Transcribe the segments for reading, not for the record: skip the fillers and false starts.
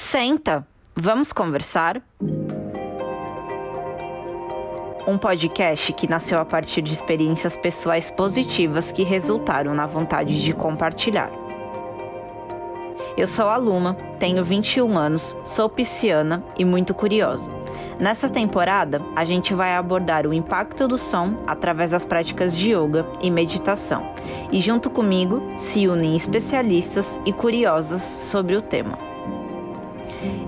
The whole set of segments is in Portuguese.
Senta, vamos conversar? Um podcast que nasceu a partir de experiências pessoais positivas que resultaram na vontade de compartilhar. Eu sou a Luna, tenho 21 anos, sou pisciana e muito curiosa. Nessa temporada, a gente vai abordar o impacto do som através das práticas de yoga e meditação. E junto comigo se unem especialistas e curiosas sobre o tema.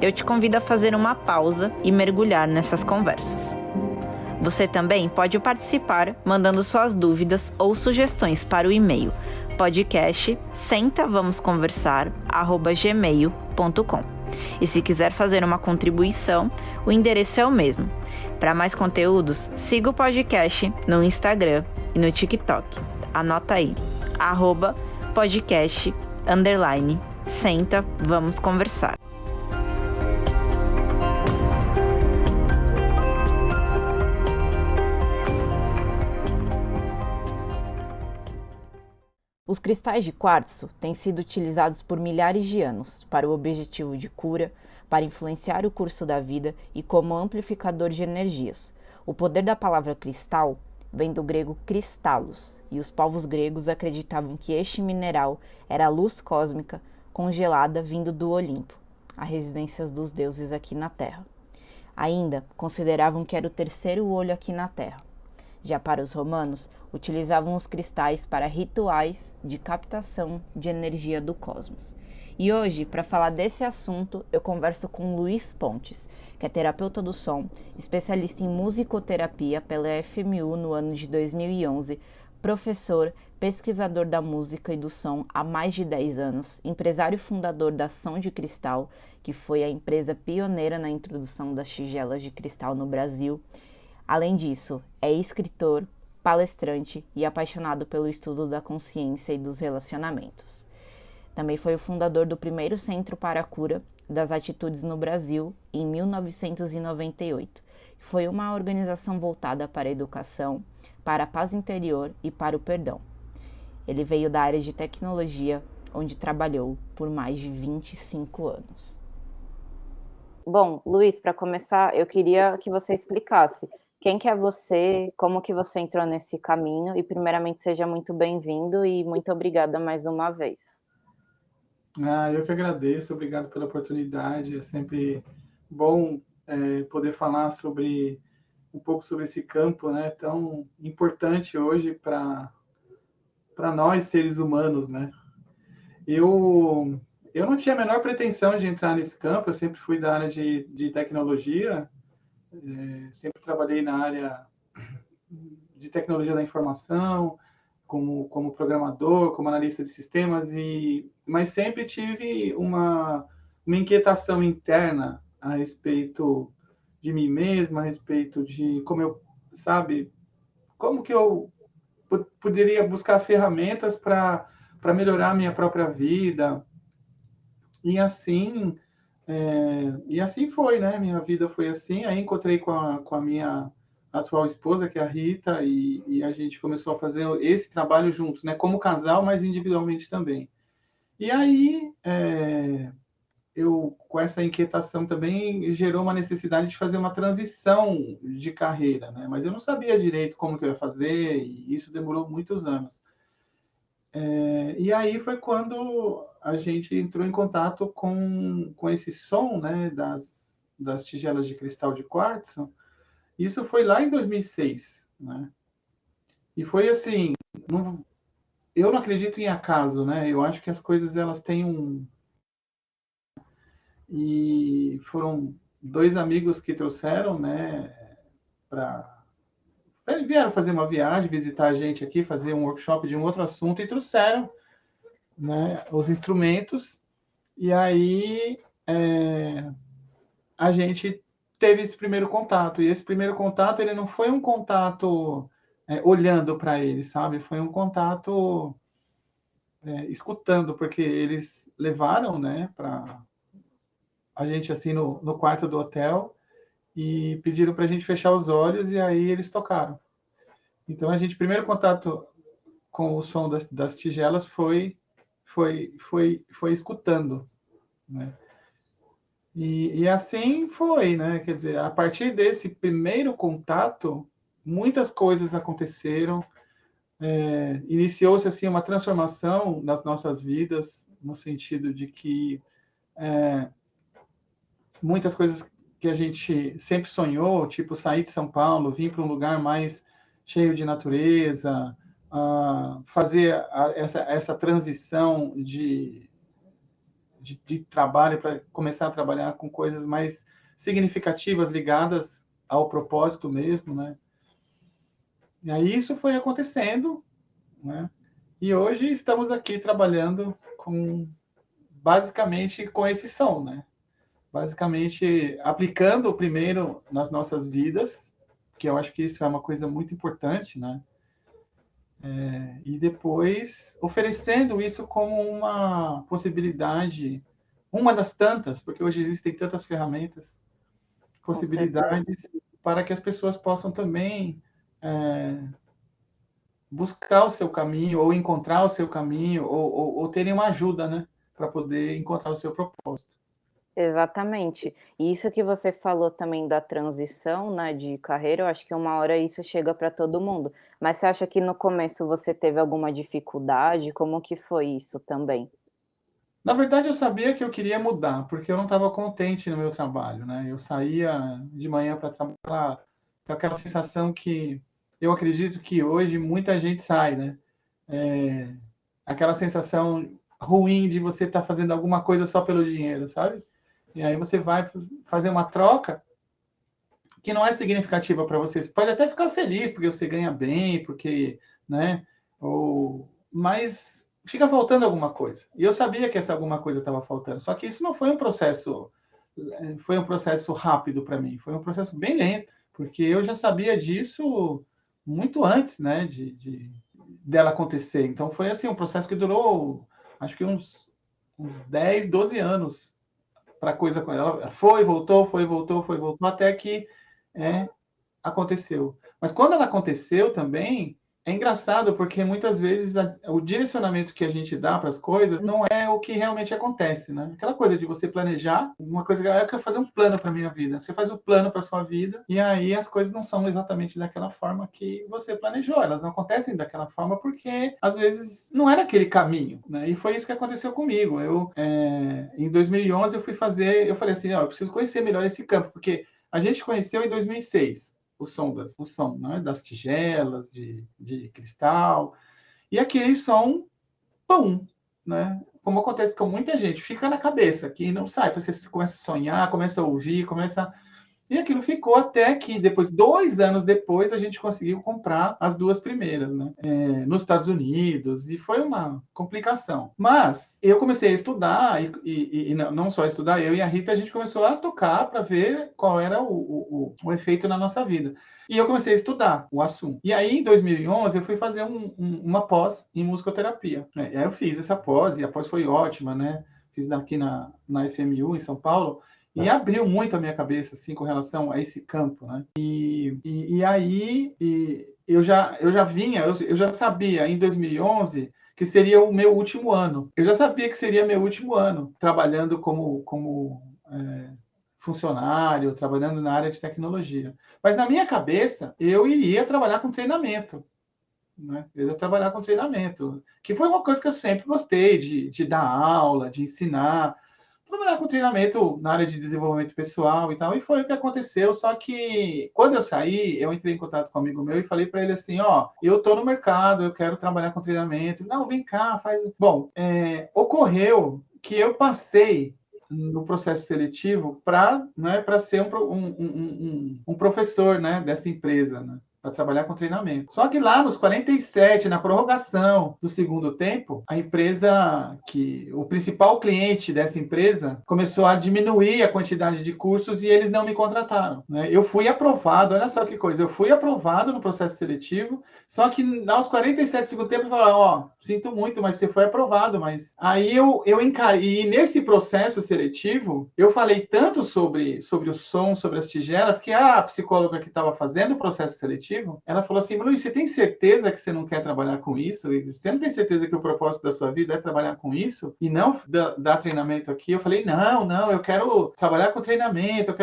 Eu te convido a fazer uma pausa e mergulhar nessas conversas. Você também pode participar mandando suas dúvidas ou sugestões para o e-mail podcast sentavamosconversar@gmail.com. E se quiser fazer uma contribuição, o endereço é o mesmo. Para mais conteúdos, siga o podcast no Instagram e no TikTok. Anota aí, @podcast_senta vamos conversar. Os cristais de quartzo têm sido utilizados por milhares de anos para o objetivo de cura, para influenciar o curso da vida e como amplificador de energias. O poder da palavra cristal vem do grego kristallos, e os povos gregos acreditavam que este mineral era a luz cósmica congelada vindo do Olimpo, a residência dos deuses aqui na Terra. Ainda consideravam que era o terceiro olho aqui na Terra. Já para os romanos, utilizavam os cristais para rituais de captação de energia do cosmos. E hoje, para falar desse assunto, eu converso com Luiz Pontes, que é terapeuta do som, especialista em musicoterapia pela FMU no ano de 2011, professor, pesquisador da música e do som há mais de 10 anos, empresário e fundador da Som de Cristal, que foi a empresa pioneira na introdução das tigelas de cristal no Brasil. Além disso, é escritor, palestrante e apaixonado pelo estudo da consciência e dos relacionamentos. Também foi o fundador do primeiro Centro para a Cura das Atitudes no Brasil, em 1998, que foi uma organização voltada para a educação, para a paz interior e para o perdão. Ele veio da área de tecnologia, onde trabalhou por mais de 25 anos. Bom, Luiz, para começar, eu queria que você explicasse quem que é você, como que você entrou nesse caminho e, primeiramente, seja muito bem-vindo e muito obrigada mais uma vez. Eu que agradeço, obrigado pela oportunidade. É sempre bom poder falar um pouco sobre esse campo, né, tão importante hoje para nós, seres humanos, né? Eu não tinha a menor pretensão de entrar nesse campo, eu sempre fui da área de tecnologia, sempre trabalhei na área de tecnologia da informação, como programador, como analista de sistemas, mas sempre tive uma inquietação interna a respeito de mim mesmo, a respeito de como que eu poderia buscar ferramentas para melhorar a minha própria vida. E assim foi, né? Minha vida foi assim. Aí encontrei com a minha atual esposa, que é a Rita, e a gente começou a fazer esse trabalho juntos, né? Como casal, mas individualmente também. E aí, eu, com essa inquietação também, gerou uma necessidade de fazer uma transição de carreira, né? Mas eu não sabia direito como que eu ia fazer, e isso demorou muitos anos. E aí foi quando a gente entrou em contato com esse som, né, das tigelas de cristal de quartzo. Isso foi lá em 2006, né? E foi assim, eu não acredito em acaso, né? Eu acho que as coisas elas têm e foram dois amigos que trouxeram, né, vieram fazer uma viagem, visitar a gente aqui, fazer um workshop de um outro assunto e trouxeram, né, os instrumentos. E aí a gente teve esse primeiro contato. E esse primeiro contato, ele não foi um contato olhando para ele, sabe? Foi um contato escutando, porque eles levaram, né, para a gente assim no quarto do hotel e pediram para a gente fechar os olhos e aí eles tocaram. Então a gente, primeiro contato com o som das tigelas foi escutando, né? E assim foi, né? Quer dizer, a partir desse primeiro contato, muitas coisas aconteceram. Iniciou-se assim uma transformação nas nossas vidas, no sentido de que muitas coisas que a gente sempre sonhou, tipo sair de São Paulo, vir para um lugar mais cheio de natureza, fazer essa transição de trabalho para começar a trabalhar com coisas mais significativas ligadas ao propósito mesmo, né? E aí isso foi acontecendo, né? E hoje estamos aqui trabalhando basicamente com esse som, né? Basicamente aplicando primeiro nas nossas vidas, que eu acho que isso é uma coisa muito importante, né? E depois oferecendo isso como uma possibilidade, uma das tantas, porque hoje existem tantas ferramentas, Com certeza. possibilidades para que as pessoas possam também buscar o seu caminho, ou encontrar o seu caminho, ou terem uma ajuda, né? Para poder encontrar o seu propósito. Exatamente. E isso que você falou também da transição, né, de carreira, eu acho que uma hora isso chega para todo mundo. Mas você acha que no começo você teve alguma dificuldade? Como que foi isso também? Na verdade, eu sabia que eu queria mudar, porque eu não estava contente no meu trabalho, né? Eu saía de manhã para trabalhar com aquela sensação que eu acredito que hoje muita gente sai, né? Aquela sensação ruim de você estar fazendo alguma coisa só pelo dinheiro, sabe? E aí você vai fazer uma troca que não é significativa para você. Você pode até ficar feliz porque você ganha bem, porque, né? Mas fica faltando alguma coisa. E eu sabia que essa alguma coisa estava faltando. Só que isso não foi um processo rápido para mim. Foi um processo bem lento, porque eu já sabia disso muito antes, né? Dela acontecer. Então foi assim um processo que durou, acho que uns 10, 12 anos para a coisa com ela. Foi, voltou, até que é, aconteceu. Mas quando ela aconteceu também, é engraçado porque muitas vezes o direcionamento que a gente dá para as coisas não é o que realmente acontece, né? Aquela coisa de você planejar, uma coisa que eu quero fazer um plano para minha vida. Você faz o plano para sua vida e aí as coisas não são exatamente daquela forma que você planejou. Elas não acontecem daquela forma porque às vezes não era aquele caminho, né? E foi isso que aconteceu comigo. Em 2011 eu falei assim, eu preciso conhecer melhor esse campo porque a gente conheceu em 2006 o som, né, das tigelas de cristal, e aquele som, pum, né? Como acontece com muita gente, fica na cabeça, que não sai, você começa a sonhar, começa a ouvir, e aquilo ficou até que depois, 2 anos depois, a gente conseguiu comprar as duas primeiras, né? Nos Estados Unidos, e foi uma complicação. Mas eu comecei a estudar, e não só estudar, eu e a Rita, a gente começou a tocar para ver qual era o efeito na nossa vida. E eu comecei a estudar o assunto. E aí, em 2011, eu fui fazer uma pós em musicoterapia. Né? E aí eu fiz essa pós, e a pós foi ótima, né? Fiz aqui na FMU, em São Paulo, e abriu muito a minha cabeça, assim, com relação a esse campo, né? E aí eu já sabia, em 2011, que seria o meu último ano. Eu já sabia que seria meu último ano, trabalhando como funcionário, trabalhando na área de tecnologia. Mas na minha cabeça, eu iria trabalhar com treinamento. Né? Eu ia trabalhar com treinamento, que foi uma coisa que eu sempre gostei, de dar aula, de ensinar, trabalhar com treinamento na área de desenvolvimento pessoal e tal, e foi o que aconteceu, só que quando eu saí, eu entrei em contato com um amigo meu e falei para ele assim, eu tô no mercado, eu quero trabalhar com treinamento, não, vem cá, faz... Bom, ocorreu que eu passei no processo seletivo para ser um professor, né, dessa empresa, né? Para trabalhar com treinamento. Só que lá nos 47, na prorrogação do segundo tempo, a empresa, o principal cliente dessa empresa, começou a diminuir a quantidade de cursos e eles não me contrataram. Né? Eu fui aprovado, olha só que coisa, eu fui aprovado no processo seletivo, só que aos 47 do segundo tempo, falaram, sinto muito, mas você foi aprovado, mas... Aí eu encarei, e nesse processo seletivo, eu falei tanto sobre o som, sobre as tigelas, que a psicóloga que estava fazendo o processo seletivo, objetivo, ela falou assim, Luiz, você tem certeza que você não quer trabalhar com isso? Você não tem certeza que o propósito da sua vida é trabalhar com isso? E não dar treinamento aqui? Eu falei, não, eu quero trabalhar com treinamento,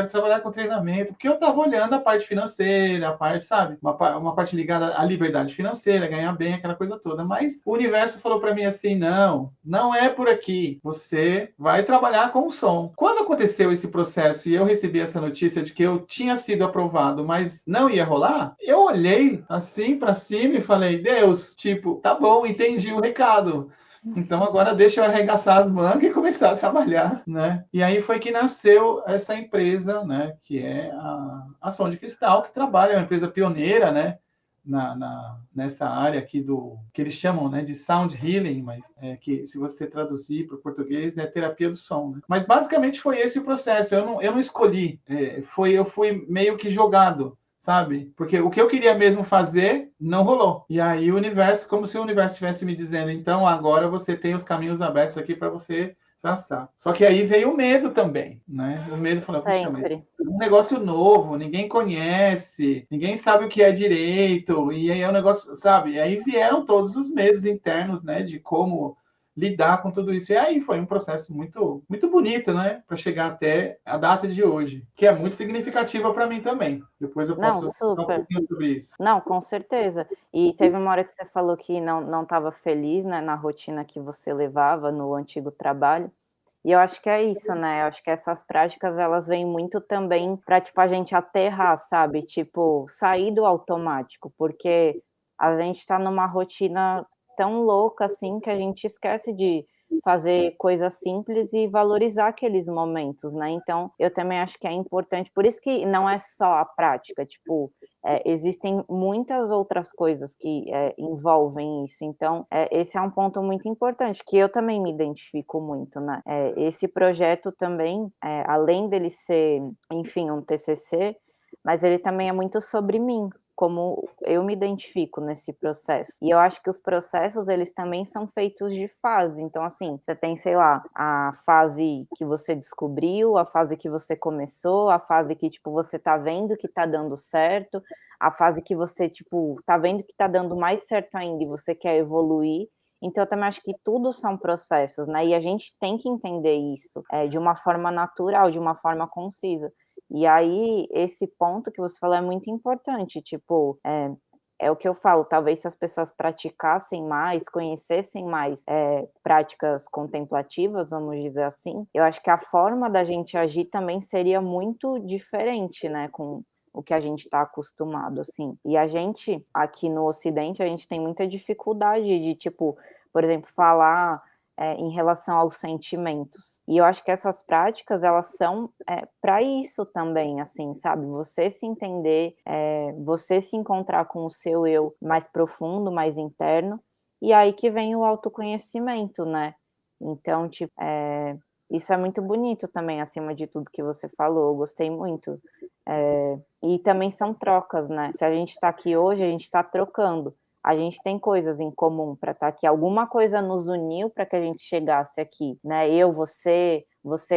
porque eu estava olhando a parte financeira, a parte, sabe? Uma parte ligada à liberdade financeira, ganhar bem, aquela coisa toda. Mas o universo falou para mim assim, não é por aqui. Você vai trabalhar com o som. Quando aconteceu esse processo e eu recebi essa notícia de que eu tinha sido aprovado, mas não ia rolar, eu olhei assim para cima e falei, Deus, tipo, tá bom, entendi o recado. Então agora deixa eu arregaçar as mangas e começar a trabalhar, né? E aí foi que nasceu essa empresa, né? Que é a Som de Cristal, que trabalha, é uma empresa pioneira, né? Nessa área aqui do que eles chamam, né, de sound healing, mas que se você traduzir para o português é terapia do som, né? Mas basicamente foi esse o processo. Eu não escolhi, eu fui meio que jogado, sabe? Porque o que eu queria mesmo fazer não rolou. E aí o universo, como se o universo estivesse me dizendo, então agora você tem os caminhos abertos aqui para você traçar. Só que aí veio o medo também, né? O medo falou, puxa, mas Sempre. um negócio novo, ninguém conhece, ninguém sabe o que é direito, e aí é um negócio, sabe? E aí vieram todos os medos internos, né, de como lidar com tudo isso. E aí foi um processo muito, muito bonito, né, para chegar até a data de hoje, que é muito significativa para mim também. Depois eu Não, posso falar um super. pouquinho sobre isso. Não, com certeza. E teve uma hora que você falou que não estava feliz, né, na rotina que você levava no antigo trabalho. E eu acho que é isso, né, eu acho que essas práticas elas vêm muito também para tipo, a gente aterrar, sabe, tipo, sair do automático, porque a gente está numa rotina tão louca, assim, que a gente esquece de fazer coisas simples e valorizar aqueles momentos, né, então eu também acho que é importante por isso que não é só a prática, tipo, existem muitas outras coisas que, envolvem isso, então, esse é um ponto muito importante, que eu também me identifico muito, né. Esse projeto também, além dele ser, enfim, um TCC, mas ele também é muito sobre mim, como eu me identifico nesse processo. E eu acho que os processos, eles também são feitos de fase, então, assim, você tem, sei lá, a fase que você descobriu, a fase que você começou, a fase que, tipo, você tá vendo que tá dando certo, a fase que você, tipo, tá vendo que tá dando mais certo ainda e você quer evoluir. Então, eu também acho que tudo são processos, né? E a gente tem que entender isso de uma forma natural, de uma forma concisa. E aí, esse ponto que você falou é muito importante, tipo, é o que eu falo, talvez se as pessoas praticassem mais, conhecessem mais práticas contemplativas, vamos dizer assim, eu acho que a forma da gente agir também seria muito diferente, né, com o que a gente está acostumado, assim. E a gente, aqui no Ocidente, a gente tem muita dificuldade de, tipo, por exemplo, falar em relação aos sentimentos. E eu acho que essas práticas, elas são para isso também, assim, sabe? Você se entender, você se encontrar com o seu eu mais profundo, mais interno, e aí que vem o autoconhecimento, né? Então, tipo, isso é muito bonito também, acima de tudo que você falou, eu gostei muito. E também são trocas, né? Se a gente está aqui hoje, a gente está trocando. A gente tem coisas em comum para estar aqui. Alguma coisa nos uniu para que a gente chegasse aqui, né? Eu, você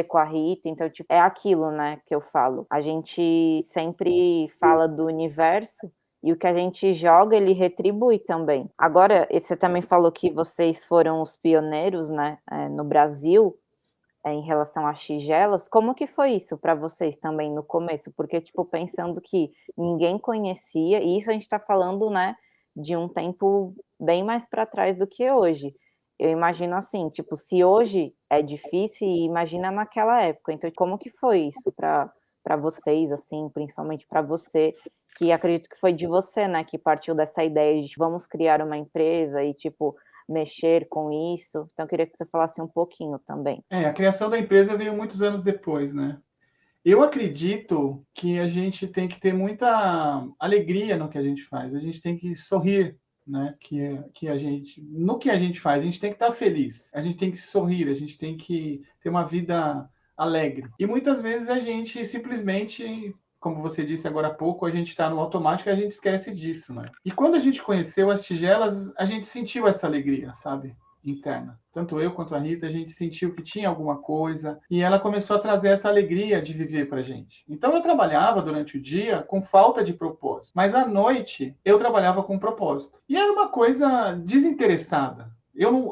com a Rita. Então, tipo, é aquilo, né, que eu falo. A gente sempre fala do universo e o que a gente joga, ele retribui também. Agora, você também falou que vocês foram os pioneiros, né, no Brasil em relação às tigelas, como que foi isso para vocês também no começo? Porque, tipo, pensando que ninguém conhecia, e isso a gente está falando, né, de um tempo bem mais para trás do que hoje. Eu imagino assim, tipo, se hoje é difícil, imagina naquela época. Então, como que foi isso para vocês, assim, principalmente para você, que acredito que foi de você, né, que partiu dessa ideia de vamos criar uma empresa e, tipo, mexer com isso. Então, eu queria que você falasse um pouquinho também. A criação da empresa veio muitos anos depois, né? Eu acredito que a gente tem que ter muita alegria no que a gente faz. A gente tem que sorrir, né? Que a gente, no que a gente faz, a gente tem que estar feliz. A gente tem que sorrir. A gente tem que ter uma vida alegre. E muitas vezes a gente simplesmente, como você disse agora há pouco, a gente está no automático e a gente esquece disso, né? E quando a gente conheceu as tigelas, a gente sentiu essa alegria, sabe? interna. Tanto eu quanto a Rita, a gente sentiu que tinha alguma coisa e ela começou a trazer essa alegria de viver para a gente. Então eu trabalhava durante o dia com falta de propósito, mas à noite eu trabalhava com propósito. E era uma coisa desinteressada.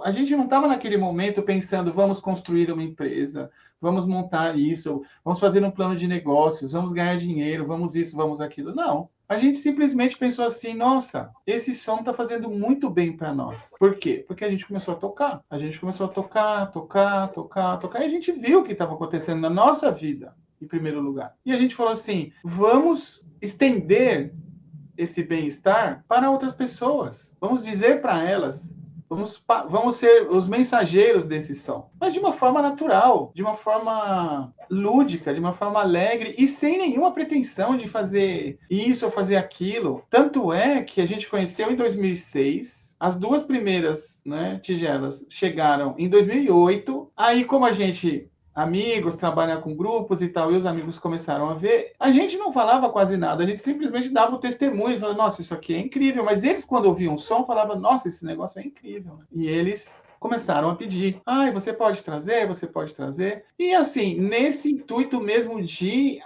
A gente não estava naquele momento pensando, vamos construir uma empresa, vamos montar isso, vamos fazer um plano de negócios, vamos ganhar dinheiro, vamos isso, vamos aquilo. Não. A gente simplesmente pensou assim, nossa, esse som está fazendo muito bem para nós. Por quê? Porque a gente começou a tocar. A gente começou a tocar, tocar, tocar, tocar, e a gente viu o que estava acontecendo na nossa vida, em primeiro lugar. E a gente falou assim, vamos estender esse bem-estar para outras pessoas. Vamos dizer para elas, vamos ser os mensageiros desse som. Mas de uma forma natural, de uma forma lúdica, de uma forma alegre e sem nenhuma pretensão de fazer isso ou fazer aquilo. Tanto é que a gente conheceu em 2006. As duas primeiras, né, tigelas chegaram em 2008. Aí, como a gente amigos, trabalhar com grupos e tal, e os amigos começaram a ver, a gente não falava quase nada, a gente simplesmente dava o testemunho, falava, nossa, isso aqui é incrível, mas eles, quando ouviam o som, falavam, nossa, esse negócio é incrível. E eles começaram a pedir, você pode trazer, você pode trazer. E assim, nesse intuito mesmo de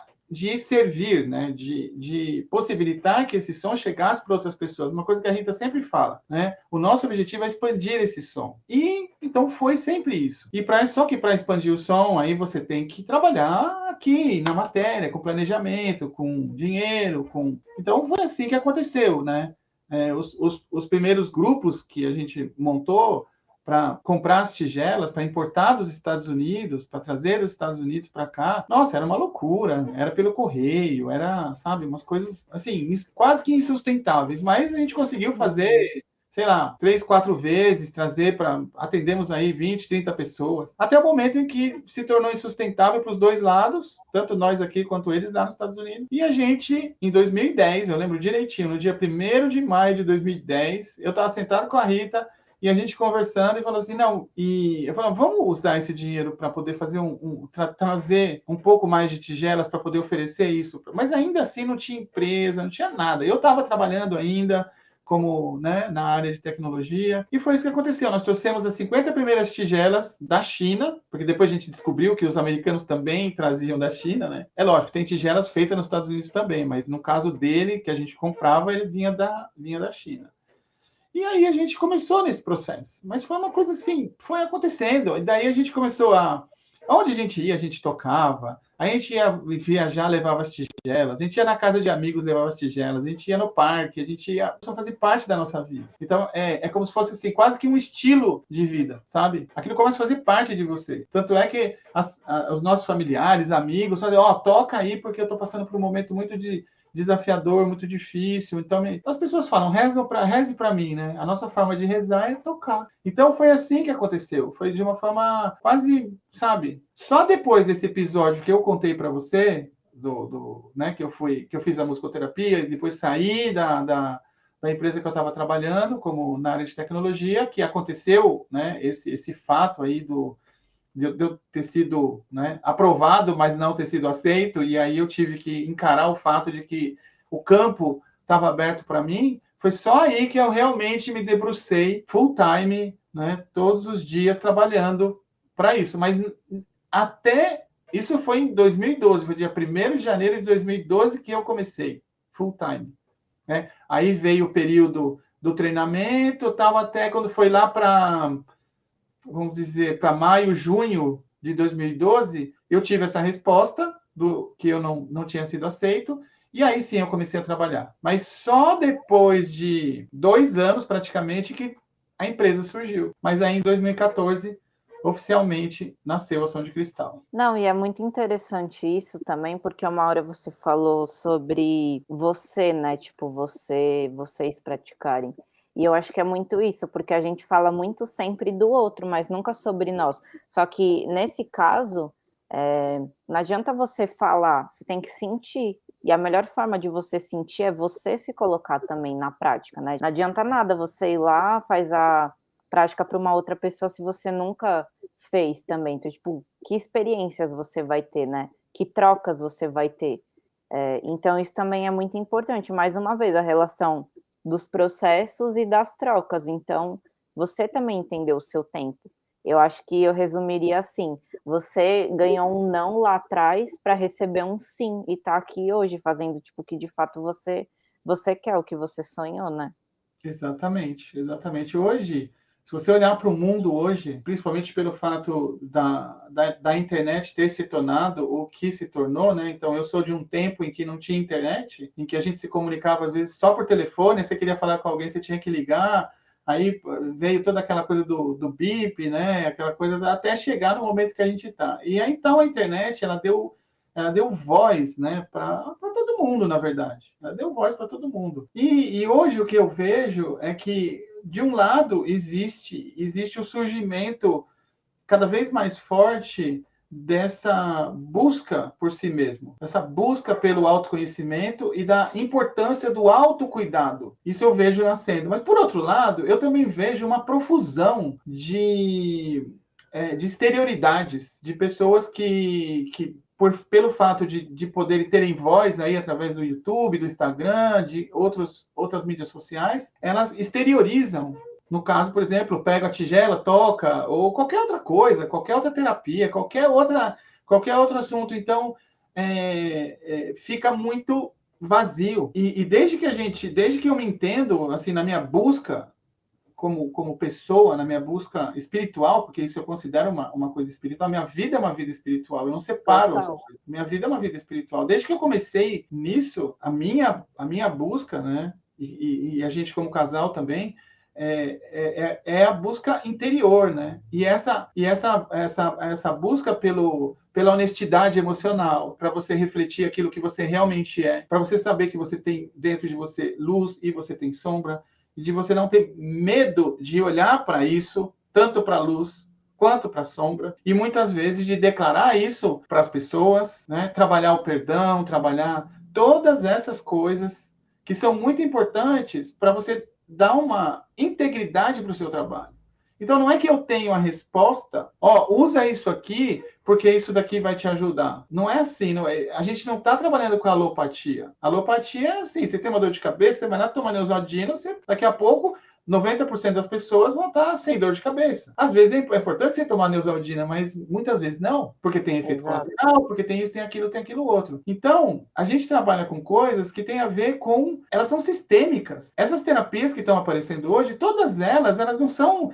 servir, né? de possibilitar que esse som chegasse para outras pessoas. Uma coisa que a Rita sempre fala, né? O nosso objetivo é expandir esse som. E então foi sempre isso. E só que para expandir o som, aí você tem que trabalhar aqui na matéria, com planejamento, com dinheiro, com. Então foi assim que aconteceu, né? Os primeiros grupos que a gente montou para comprar as tigelas, para importar dos Estados Unidos, para trazer dos Estados Unidos para cá, nossa, era uma loucura, era pelo correio, era, sabe, umas coisas, assim, quase que insustentáveis, mas a gente conseguiu fazer, sei lá, 3, 4 vezes, trazer para, atendemos aí 20, 30 pessoas, até o momento em que se tornou insustentável para os dois lados, tanto nós aqui quanto eles lá nos Estados Unidos, e a gente, em 2010, eu lembro direitinho, no dia 1º de maio de 2010, eu estava sentado com a Rita, e a gente conversando e falou assim, não, e eu falei, vamos usar esse dinheiro para poder fazer trazer um pouco mais de tigelas para poder oferecer isso. Mas ainda assim não tinha empresa, não tinha nada. Eu estava trabalhando ainda como, né, na área de tecnologia, e foi isso que aconteceu. Nós trouxemos as 50 primeiras tigelas da China, porque depois a gente descobriu que os americanos também traziam da China, né? É lógico, tem tigelas feitas nos Estados Unidos também, mas no caso dele, que a gente comprava, ele vinha da China. E aí a gente começou nesse processo. Mas foi uma coisa assim, foi acontecendo. E daí a gente começou a. Onde a gente ia, a gente tocava. A gente ia viajar, levava as tigelas. A gente ia na casa de amigos, levava as tigelas. A gente ia no parque. A gente ia só fazer parte da nossa vida. Então é como se fosse assim, quase que um estilo de vida, sabe? Aquilo começa a fazer parte de você. Tanto é que os nossos familiares, amigos, falam, toca aí porque eu estou passando por um momento muito desafiador, muito difícil. Então, as pessoas falam, reze para mim, né? A nossa forma de rezar é tocar. Então, foi assim que aconteceu. Foi de uma forma quase, sabe? Só depois desse episódio que eu contei para você, né, que eu fiz a musicoterapia, e depois saí da empresa que eu estava trabalhando, como na área de tecnologia, que aconteceu, né, esse fato aí de eu ter sido, né, aprovado, mas não ter sido aceito, e aí eu tive que encarar o fato de que o campo estava aberto para mim. Foi só aí que eu realmente me debrucei full time, né, todos os dias trabalhando para isso. Mas até isso foi em 2012, foi dia 1º de janeiro de 2012 que eu comecei full time, né? Aí veio o período do treinamento, tal, até quando foi lá para, vamos dizer, para maio, junho de 2012, eu tive essa resposta do que eu não tinha sido aceito, e aí sim eu comecei a trabalhar. Mas só depois de 2 anos, praticamente, que a empresa surgiu. Mas aí em 2014, oficialmente, nasceu a Som de Cristal. Não, e é muito interessante isso também, porque uma hora você falou sobre você, né? Tipo, vocês praticarem. E eu acho que é muito isso, porque a gente fala muito sempre do outro, mas nunca sobre nós. Só que nesse caso, não adianta você falar, você tem que sentir. E a melhor forma de você sentir é você se colocar também na prática, né? Não adianta nada você ir lá, faz a prática para uma outra pessoa se você nunca fez também. Então, tipo, que experiências você vai ter, né? Que trocas você vai ter. Então, isso também é muito importante. Mais uma vez, a relação dos processos e das trocas. Então, você também entender o seu tempo. Eu acho que eu resumiria assim: você ganhou um não lá atrás para receber um sim, e tá aqui hoje fazendo, tipo, o que de fato você quer, o que você sonhou, né. Exatamente, exatamente. Hoje, se você olhar para o mundo hoje, principalmente pelo fato da internet ter se tornado o que se tornou, né? Então, eu sou de um tempo em que não tinha internet, em que a gente se comunicava, às vezes, só por telefone, você queria falar com alguém, você tinha que ligar, aí veio toda aquela coisa do bip, né? Aquela coisa até chegar no momento que a gente está. E aí, então, a internet, ela deu voz, né, para todo mundo, na verdade. Ela deu voz para todo mundo. E hoje o que eu vejo é que, de um lado, existe o surgimento cada vez mais forte dessa busca por si mesmo, essa busca pelo autoconhecimento e da importância do autocuidado. Isso eu vejo nascendo. Mas, por outro lado, eu também vejo uma profusão de exterioridades, de pessoas que pelo fato de poderem terem voz aí através do YouTube, do Instagram, de outras mídias sociais, elas exteriorizam. No caso, por exemplo, pega a tigela, toca, ou qualquer outra coisa, qualquer outra terapia, qualquer outro assunto. Então, fica muito vazio. E desde que eu me entendo, assim, na minha busca como pessoa, na minha busca espiritual, porque isso eu considero uma coisa espiritual, minha vida é uma vida espiritual, eu não separo as coisas. Minha vida é uma vida espiritual. Desde que eu comecei nisso, a minha busca, né, e a gente como casal também, é a busca interior, né? E essa busca pela honestidade emocional, para você refletir aquilo que você realmente é, para você saber que você tem dentro de você luz e você tem sombra, e de você não ter medo de olhar para isso, tanto para a luz quanto para a sombra, e muitas vezes de declarar isso para as pessoas, né? Trabalhar o perdão, trabalhar todas essas coisas que são muito importantes para você dar uma integridade para o seu trabalho. Então, não é que eu tenho a resposta, usa isso aqui, porque isso daqui vai te ajudar. Não é assim, não é, a gente não está trabalhando com alopatia. Alopatia é assim, você tem uma dor de cabeça, você vai lá tomar Neosaldina, daqui a pouco 90% das pessoas vão estar sem dor de cabeça. Às vezes é importante você tomar Neosaldina, mas muitas vezes não, porque tem efeito colateral, porque tem isso, tem aquilo outro. Então, a gente trabalha com coisas que têm a ver com... Elas são sistêmicas. Essas terapias que estão aparecendo hoje, todas elas não são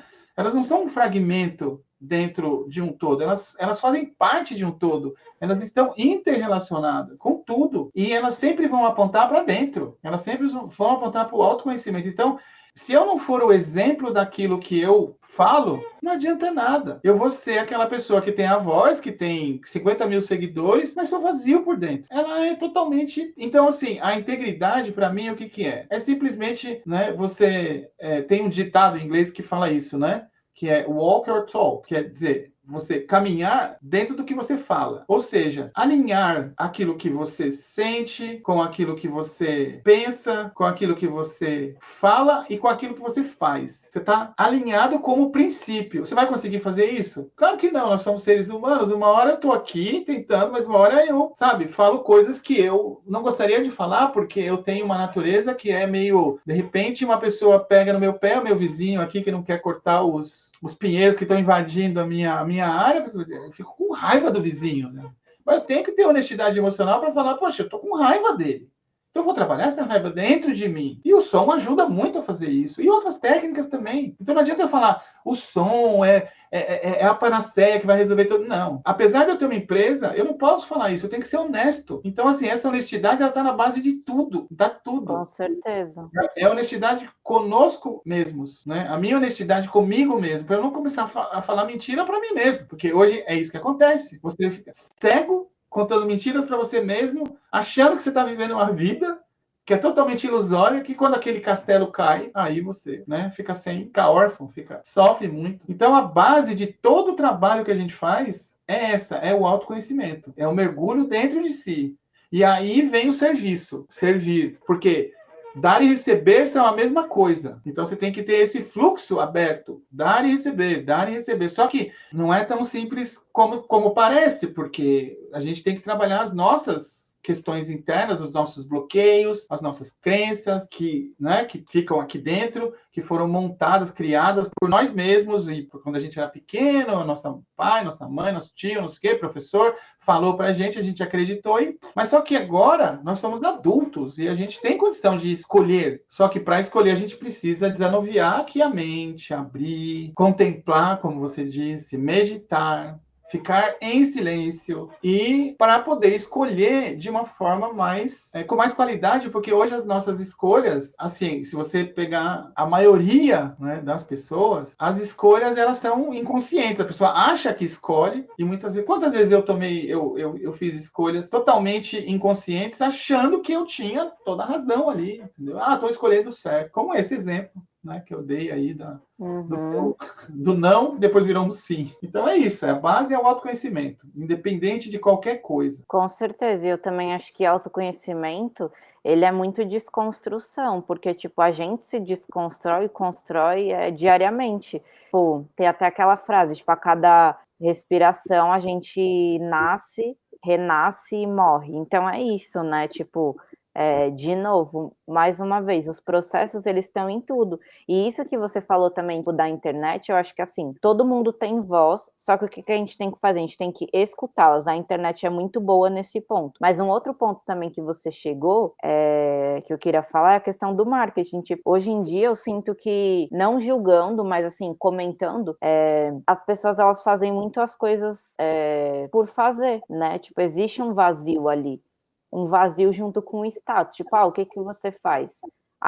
um fragmento dentro de um todo, elas fazem parte de um todo, elas estão interrelacionadas com tudo, e elas sempre vão apontar para dentro, elas sempre vão apontar para o autoconhecimento. Então, se eu não for o exemplo daquilo que eu falo, não adianta nada. Eu vou ser aquela pessoa que tem a voz, que tem 50 mil seguidores, mas sou vazio por dentro. Ela é totalmente... Então, assim, a integridade, para mim, o que é? É simplesmente, né, você... tem um ditado em inglês que fala isso, né? Que é walk or talk, quer dizer, você caminhar dentro do que você fala. Ou seja, alinhar aquilo que você sente com aquilo que você pensa, com aquilo que você fala e com aquilo que você faz. Você está alinhado como princípio. Você vai conseguir fazer isso? Claro que não, nós somos seres humanos. Uma hora eu estou aqui tentando, mas uma hora eu, falo coisas que eu não gostaria de falar, porque eu tenho uma natureza que é meio... De repente, uma pessoa pega no meu pé, o meu vizinho aqui, que não quer cortar os pinheiros que estão invadindo a minha área, eu fico com raiva do vizinho, né? Mas eu tenho que ter honestidade emocional para falar, poxa, eu tô com raiva dele. Então eu vou trabalhar essa raiva dentro de mim. E o som ajuda muito a fazer isso. E outras técnicas também. Então não adianta eu falar, o som é a panaceia que vai resolver tudo. Não. Apesar de eu ter uma empresa, eu não posso falar isso. Eu tenho que ser honesto. Então, assim, essa honestidade, ela tá na base de tudo. Dá tudo. Com certeza. É honestidade conosco mesmos, né? A minha honestidade comigo mesmo. Para eu não começar a falar mentira para mim mesmo. Porque hoje é isso que acontece. Você fica cego, contando mentiras para você mesmo, achando que você está vivendo uma vida que é totalmente ilusória, que quando aquele castelo cai, aí você, né, fica órfão, sofre muito. Então, a base de todo o trabalho que a gente faz é essa, é o autoconhecimento, é o mergulho dentro de si. E aí vem o serviço, servir, porque dar e receber são a mesma coisa. Então você tem que ter esse fluxo aberto, dar e receber, dar e receber. Só que não é tão simples como parece, porque a gente tem que trabalhar as nossas questões internas, os nossos bloqueios, as nossas crenças que ficam aqui dentro, que foram montadas, criadas por nós mesmos, e quando a gente era pequeno, nosso pai, nossa mãe, nosso tio, não sei o quê, professor, falou pra gente, a gente acreditou, mas só que agora nós somos adultos e a gente tem condição de escolher, só que para escolher a gente precisa desanuviar aqui a mente, abrir, contemplar, como você disse, meditar, ficar em silêncio e para poder escolher de uma forma com mais qualidade, porque hoje as nossas escolhas, assim, se você pegar a maioria, né, das pessoas, as escolhas elas são inconscientes. A pessoa acha que escolhe e muitas vezes, quantas vezes eu fiz escolhas totalmente inconscientes, achando que eu tinha toda a razão ali, entendeu? Estou escolhendo certo, como esse exemplo, né, que eu dei aí do não, depois virou um sim. Então é isso, a base é o autoconhecimento, independente de qualquer coisa. Com certeza, e eu também acho que autoconhecimento, ele é muito desconstrução, porque, tipo, a gente se desconstrói e constrói diariamente. Pô, tem até aquela frase, tipo, a cada respiração a gente nasce, renasce e morre. Então é isso, né? Tipo, de novo, mais uma vez, os processos eles estão em tudo. E isso que você falou também tipo, da internet, eu acho que assim, todo mundo tem voz, só que o que a gente tem que fazer? A gente tem que escutá-las. A internet é muito boa nesse ponto. Mas um outro ponto também que você chegou, que eu queria falar, é a questão do marketing. Tipo, hoje em dia eu sinto que, não julgando, mas assim, comentando, as pessoas elas fazem muito as coisas por fazer, né? Tipo, existe um vazio ali. Um vazio junto com o status, tipo, o que você faz?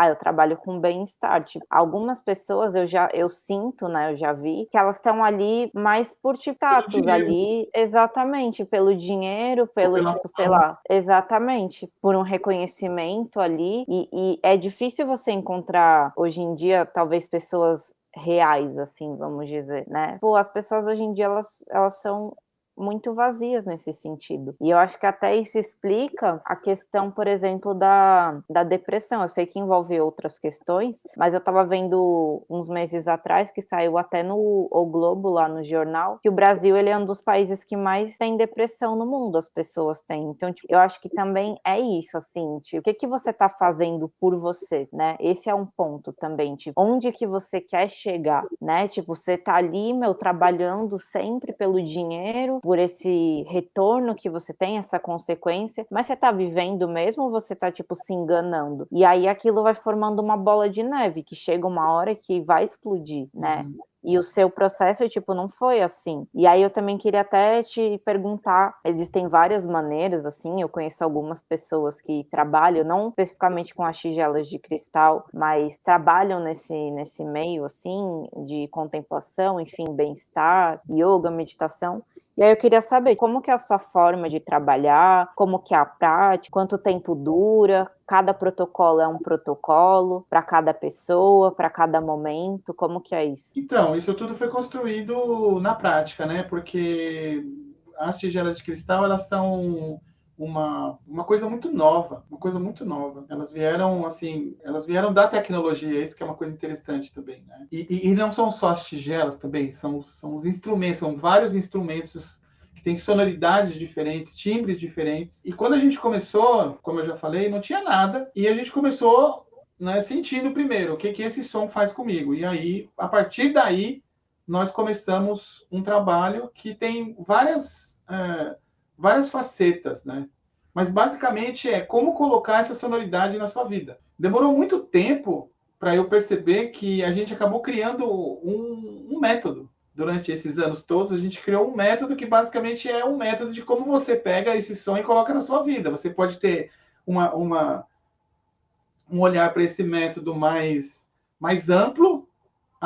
Eu trabalho com bem-estar. Tipo, algumas pessoas eu sinto, né, eu já vi, que elas estão ali mais por tipo, status ali, exatamente, pelo dinheiro, pelo tipo, sei lá, exatamente, por um reconhecimento ali, e é difícil você encontrar, hoje em dia, talvez pessoas reais, assim, vamos dizer, né? Pô, as pessoas hoje em dia, elas são muito vazias nesse sentido. E eu acho que até isso explica a questão, por exemplo, da depressão. Eu sei que envolve outras questões, mas eu estava vendo uns meses atrás, que saiu até no O Globo, lá no jornal, que o Brasil ele é um dos países que mais tem depressão no mundo, as pessoas têm. Então, tipo, eu acho que também é isso, assim, tipo, o que você está fazendo por você, né? Esse é um ponto também, tipo, onde que você quer chegar, né? Tipo, você tá ali, trabalhando sempre pelo dinheiro, por esse retorno que você tem, essa consequência, mas você tá vivendo mesmo ou você tá, tipo, se enganando? E aí aquilo vai formando uma bola de neve, que chega uma hora que vai explodir, né? E o seu processo, tipo, não foi assim. E aí eu também queria até te perguntar, existem várias maneiras, assim, eu conheço algumas pessoas que trabalham, não especificamente com as tigelas de cristal, mas trabalham nesse meio, assim, de contemplação, enfim, bem-estar, yoga, meditação. E aí eu queria saber como que é a sua forma de trabalhar, como que é a prática, quanto tempo dura, cada protocolo é um protocolo para cada pessoa, para cada momento, como que é isso? Então, isso tudo foi construído na prática, né? Porque as tigelas de cristal, elas são uma coisa muito nova, uma coisa muito nova. Elas vieram, assim, da tecnologia, isso que é uma coisa interessante também, né? E não são só as tigelas também, são os instrumentos, são vários instrumentos que têm sonoridades diferentes, timbres diferentes. E quando a gente começou, como eu já falei, não tinha nada, e a gente começou, né, sentindo primeiro o que esse som faz comigo. E aí, a partir daí, nós começamos um trabalho que tem várias facetas, né? Mas basicamente é como colocar essa sonoridade na sua vida. Demorou muito tempo para eu perceber que a gente acabou criando um método. Durante esses anos todos, a gente criou um método que basicamente é um método de como você pega esse som e coloca na sua vida. Você pode ter um olhar para esse método mais amplo.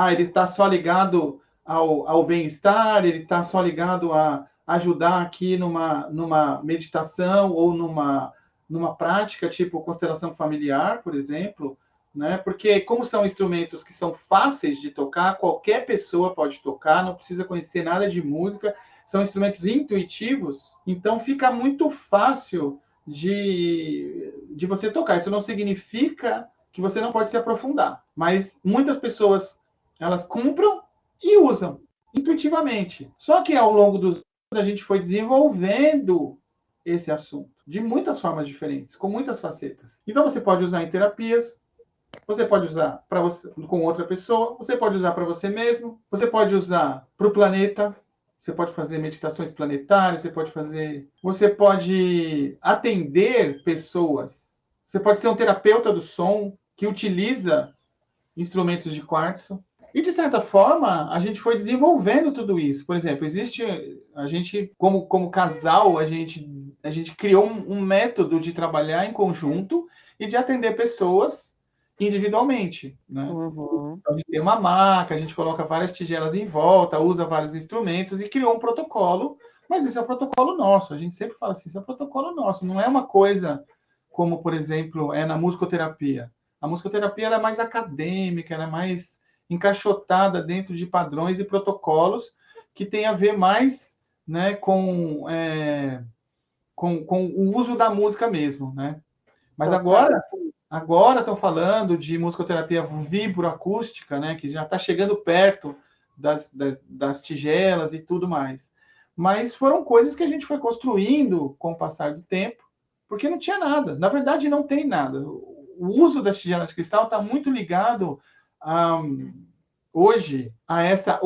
Ele está só ligado ao bem-estar, ele está só ligado a ajudar aqui numa meditação ou numa prática, tipo constelação familiar, por exemplo, né? Porque como são instrumentos que são fáceis de tocar, qualquer pessoa pode tocar, não precisa conhecer nada de música, são instrumentos intuitivos, então fica muito fácil de você tocar. Isso não significa que você não pode se aprofundar, mas muitas pessoas elas compram e usam intuitivamente. Só que ao longo dos anos a gente foi desenvolvendo esse assunto, de muitas formas diferentes, com muitas facetas. Então você pode usar em terapias, você pode usar para você com outra pessoa, você pode usar para você mesmo, você pode usar para o planeta, você pode fazer meditações planetárias, você pode atender pessoas, você pode ser um terapeuta do som que utiliza instrumentos de quartzo. E, de certa forma, a gente foi desenvolvendo tudo isso. Por exemplo, a gente, como casal, a gente criou um método de trabalhar em conjunto e de atender pessoas individualmente, né? Uhum. A gente tem uma maca, a gente coloca várias tigelas em volta, usa vários instrumentos e criou um protocolo, mas esse é o protocolo nosso. A gente sempre fala assim, isso é o protocolo nosso, não é uma coisa como, por exemplo, é na musicoterapia. A musicoterapia ela é mais acadêmica, ela é mais encaixotada dentro de padrões e protocolos que tem a ver mais, né, com o uso da música mesmo, né? Mas agora estão falando de musicoterapia vibroacústica, né, que já está chegando perto das tigelas e tudo mais. Mas foram coisas que a gente foi construindo com o passar do tempo, porque não tinha nada. Na verdade, não tem nada. O uso das tigelas de cristal está muito ligado hoje a essa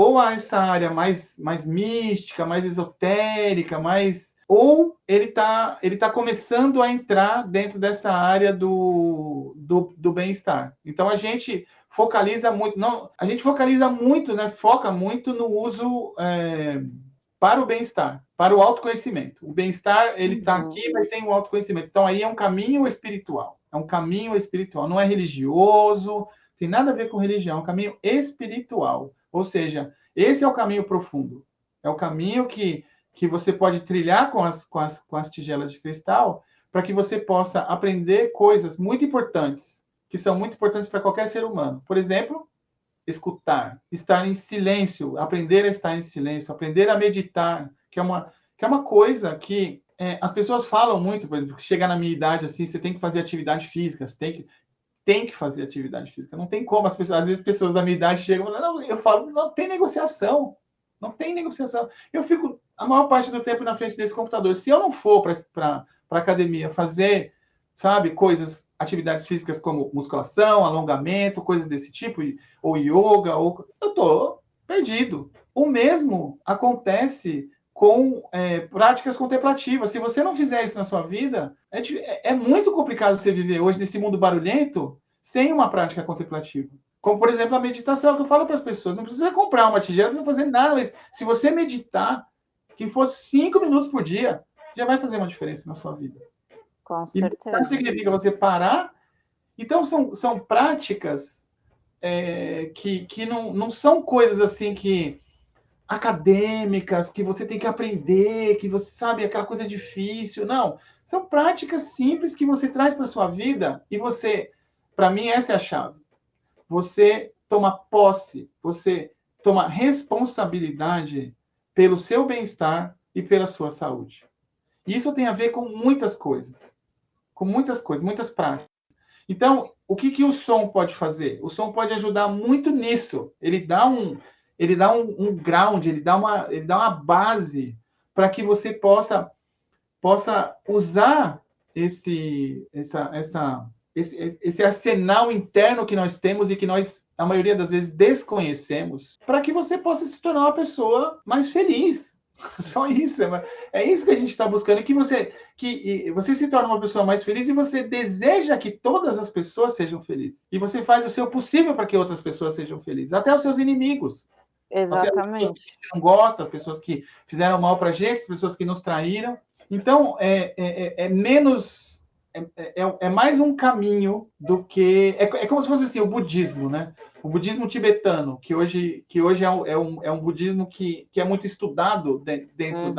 área mais mística, mais esotérica, ou ele tá começando a entrar dentro dessa área do bem-estar. Então a gente focaliza muito, né? Foca muito no uso para o bem-estar, para o autoconhecimento. O bem-estar ele está aqui, mas tem o autoconhecimento. Então aí é um caminho espiritual. Não é religioso, tem nada a ver com religião, é um caminho espiritual. Ou seja, esse é o caminho profundo. É o caminho que você pode trilhar com as tigelas de cristal para que você possa aprender coisas muito importantes, que são muito importantes para qualquer ser humano. Por exemplo, escutar, estar em silêncio, aprender a estar em silêncio, aprender a meditar, que é uma coisa que as pessoas falam muito, por exemplo, que chegar na minha idade assim, você tem que fazer atividade física, você tem que fazer atividade física. Não tem como. Às vezes pessoas da minha idade chegam e falam, não, eu falo, não tem negociação. Não tem negociação. Eu fico a maior parte do tempo na frente desse computador. Se eu não for para academia fazer, sabe, atividades físicas como musculação, alongamento, coisas desse tipo, ou yoga, eu tô perdido. O mesmo acontece com práticas contemplativas. Se você não fizer isso na sua vida, é muito complicado você viver hoje nesse mundo barulhento sem uma prática contemplativa. Como, por exemplo, a meditação, que eu falo para as pessoas. Não precisa comprar uma tigela, não fazer nada, mas se você meditar, que fosse 5 minutos por dia, já vai fazer uma diferença na sua vida. Com certeza. Isso significa você parar. Então, são práticas que não são coisas assim que acadêmicas, que você tem que aprender, que você sabe, aquela coisa difícil. Não. São práticas simples que você traz para sua vida e você, para mim, essa é a chave. Você toma posse, você toma responsabilidade pelo seu bem-estar e pela sua saúde. E isso tem a ver com muitas coisas, muitas práticas. Então, o que o som pode fazer? O som pode ajudar muito nisso. Ele dá um ground, ele dá uma base para que você possa usar esse arsenal interno que nós temos e que nós, a maioria das vezes, desconhecemos, para que você possa se tornar uma pessoa mais feliz. Só isso. É isso que a gente está buscando, que você se torna uma pessoa mais feliz e você deseja que todas as pessoas sejam felizes. E você faz o seu possível para que outras pessoas sejam felizes, até os seus inimigos. Exatamente. As pessoas que a gente não gosta, as pessoas que fizeram mal para a gente, as pessoas que nos traíram. Então, menos... É mais um caminho do que... É como se fosse assim, o budismo, né? O budismo tibetano, que hoje é um budismo que é muito estudado dentro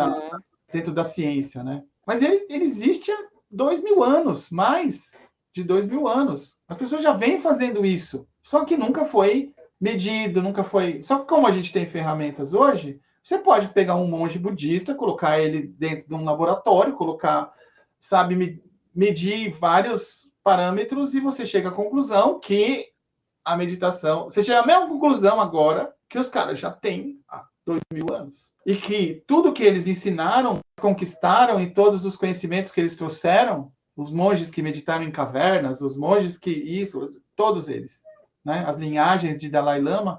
da ciência, né? Mas ele existe há 2.000 anos, mais de 2.000 anos. As pessoas já vêm fazendo isso, só que nunca foi medido, nunca foi... Só que como a gente tem ferramentas hoje, você pode pegar um monge budista, colocar ele dentro de um laboratório, medir vários parâmetros e você chega à conclusão que a meditação... Você chega à mesma conclusão agora que os caras já têm há 2.000 anos. e que tudo que eles ensinaram, conquistaram e todos os conhecimentos que eles trouxeram, os monges que meditaram em cavernas, os monges que isso, todos eles, né? As linhagens de Dalai Lama,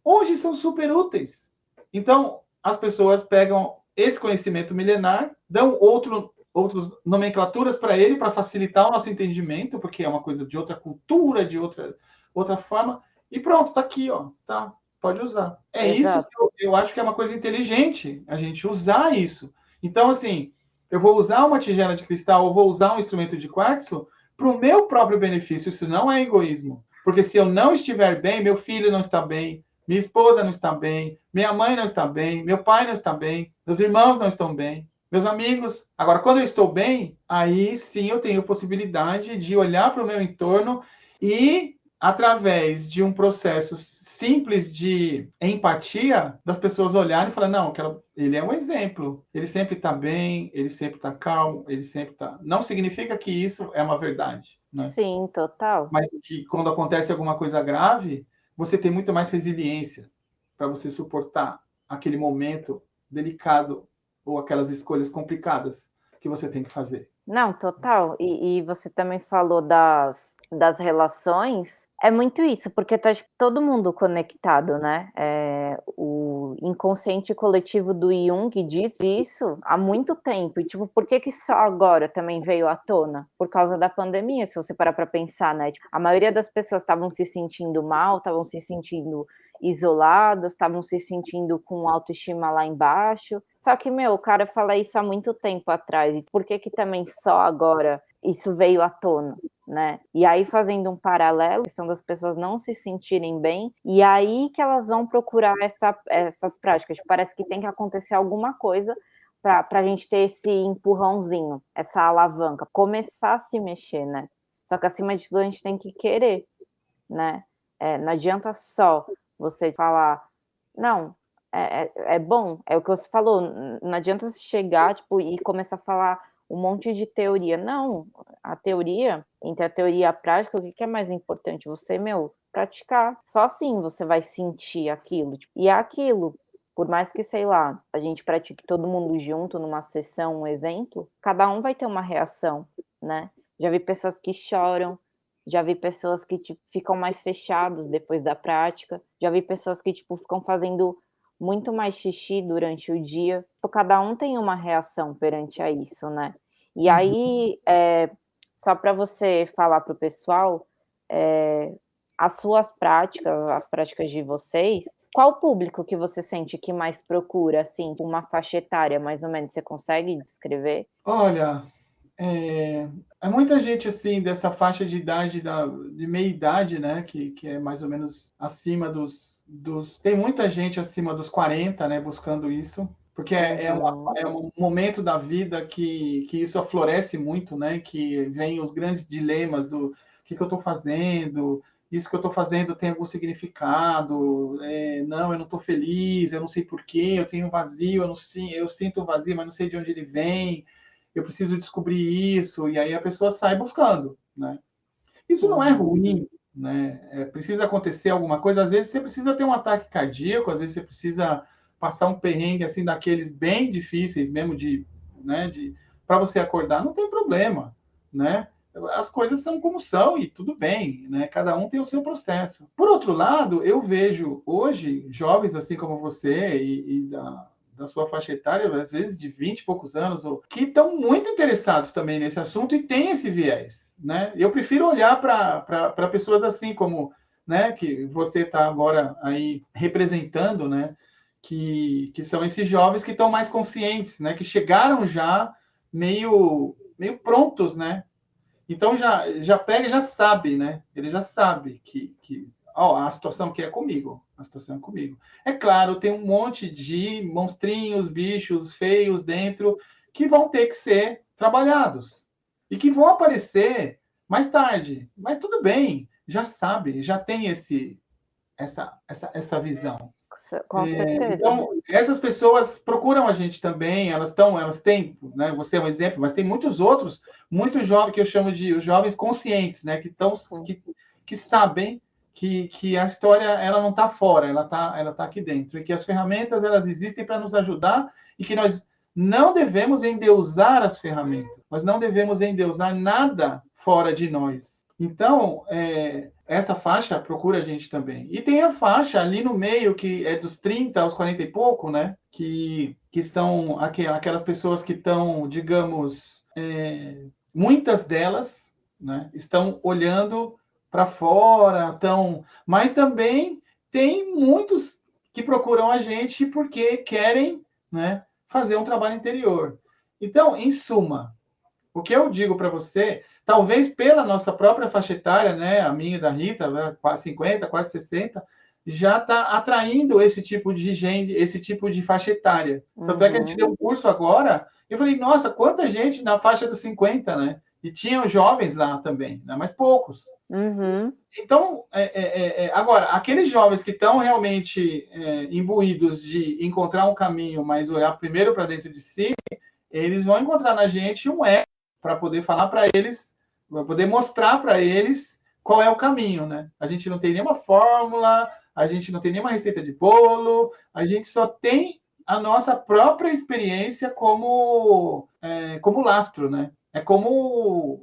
hoje são super úteis. Então, as pessoas pegam esse conhecimento milenar, dão outras nomenclaturas para ele, para facilitar o nosso entendimento, porque é uma coisa de outra cultura, de outra forma, e pronto, está aqui, ó, tá, pode usar. É isso que eu acho que é uma coisa inteligente, a gente usar isso. Então, assim, eu vou usar uma tigela de cristal ou vou usar um instrumento de quartzo para o meu próprio benefício, isso não é egoísmo. Porque se eu não estiver bem, meu filho não está bem, minha esposa não está bem, minha mãe não está bem, meu pai não está bem, meus irmãos não estão bem, meus amigos. Agora, quando eu estou bem, aí sim eu tenho possibilidade de olhar para o meu entorno e, através de um processo simples de empatia, das pessoas olharem e falar, não, ele é um exemplo, ele sempre está bem, ele sempre está calmo, ele sempre está... Não significa que isso é uma verdade, né? Sim, total. Mas que quando acontece alguma coisa grave, você tem muito mais resiliência para você suportar aquele momento delicado ou aquelas escolhas complicadas que você tem que fazer. Não, total. E você também falou das relações. É muito isso, porque tá tipo, todo mundo conectado, né? O inconsciente coletivo do Jung diz isso há muito tempo. E, tipo, por que que só agora também veio à tona? Por causa da pandemia, se você parar para pensar, né? Tipo, a maioria das pessoas estavam se sentindo mal, estavam se sentindo isolados, estavam se sentindo com autoestima lá embaixo. Só que, meu, o cara fala isso há muito tempo atrás. E por que que também só agora isso veio à tona? Né? E aí, fazendo um paralelo, a questão das pessoas não se sentirem bem, e aí que elas vão procurar essas práticas. Parece que tem que acontecer alguma coisa para a gente ter esse empurrãozinho, essa alavanca, começar a se mexer, né? Só que acima de tudo a gente tem que querer, né? Não adianta só você falar, não, é bom, é o que você falou, não adianta você chegar tipo, e começar a falar um monte de teoria. Não, a teoria, entre a teoria e a prática, o que é mais importante? Você, praticar. Só assim você vai sentir aquilo. Tipo, e é aquilo. Por mais que, sei lá, a gente pratique todo mundo junto numa sessão, um exemplo, cada um vai ter uma reação, né? Já vi pessoas que choram, já vi pessoas que tipo, ficam mais fechados depois da prática, já vi pessoas que tipo, ficam fazendo muito mais xixi durante o dia. Cada um tem uma reação perante a isso, né? E aí, só para você falar para o pessoal, as suas práticas, as práticas de vocês, qual o público que você sente que mais procura, assim, uma faixa etária, mais ou menos, você consegue descrever? Olha, é muita gente assim dessa faixa de idade de meia idade, né, que é mais ou menos acima dos tem muita gente acima dos 40, né, buscando isso, porque é um momento da vida que isso aflorece muito, né, que vem os grandes dilemas do que eu estou fazendo, isso que eu estou fazendo tem algum significado, não, eu não estou feliz, eu não sei porquê, eu tenho um vazio, eu sinto um vazio, mas não sei de onde ele vem, eu preciso descobrir isso, e aí a pessoa sai buscando, né? Isso não é ruim, né? Precisa acontecer alguma coisa, às vezes você precisa ter um ataque cardíaco, às vezes você precisa passar um perrengue assim daqueles bem difíceis mesmo né, para você acordar, não tem problema, né? As coisas são como são e tudo bem, né? Cada um tem o seu processo. Por outro lado, eu vejo hoje jovens assim como você e da sua faixa etária, às vezes de 20 e poucos anos, que estão muito interessados também nesse assunto e têm esse viés, né? Eu prefiro olhar para pessoas assim como, né, que você está agora aí representando, né? Que são esses jovens que estão mais conscientes, né? Que chegaram já meio prontos, né? Então já pega e já sabe, né? Ele já sabe que a situação que é comigo, a situação é comigo. É claro, tem um monte de monstrinhos, bichos feios dentro que vão ter que ser trabalhados e que vão aparecer mais tarde. Mas tudo bem, já sabe, já tem essa visão. Com certeza. Então, essas pessoas procuram a gente também, elas têm, né, você é um exemplo, mas tem muitos outros, muitos jovens que eu chamo de os jovens conscientes, né, que sabem que a história ela não está fora, ela tá aqui dentro, e que as ferramentas elas existem para nos ajudar e que nós não devemos endeusar as ferramentas, nós não devemos endeusar nada fora de nós. Então, essa faixa procura a gente também. E tem a faixa ali no meio, que é dos 30 aos 40 e pouco, né? Que são aquelas pessoas que estão, digamos, muitas delas, né, estão olhando para fora, mas também tem muitos que procuram a gente porque querem, né, fazer um trabalho interior. Então, em suma, o que eu digo para você, talvez pela nossa própria faixa etária, né, a minha e da Rita, né, quase 50, quase 60, já está atraindo esse tipo de gente, esse tipo de faixa etária. Tanto é que a gente deu um curso agora, e eu falei, nossa, quanta gente na faixa dos 50, né? E tinham jovens lá também, né? Mas poucos. Então, agora, aqueles jovens que estão realmente imbuídos de encontrar um caminho, mas olhar primeiro para dentro de si, eles vão encontrar na gente um ego para poder falar para eles, para poder mostrar para eles qual é o caminho, né? A gente não tem nenhuma fórmula, a gente não tem nenhuma receita de bolo, a gente só tem a nossa própria experiência como lastro, né? É como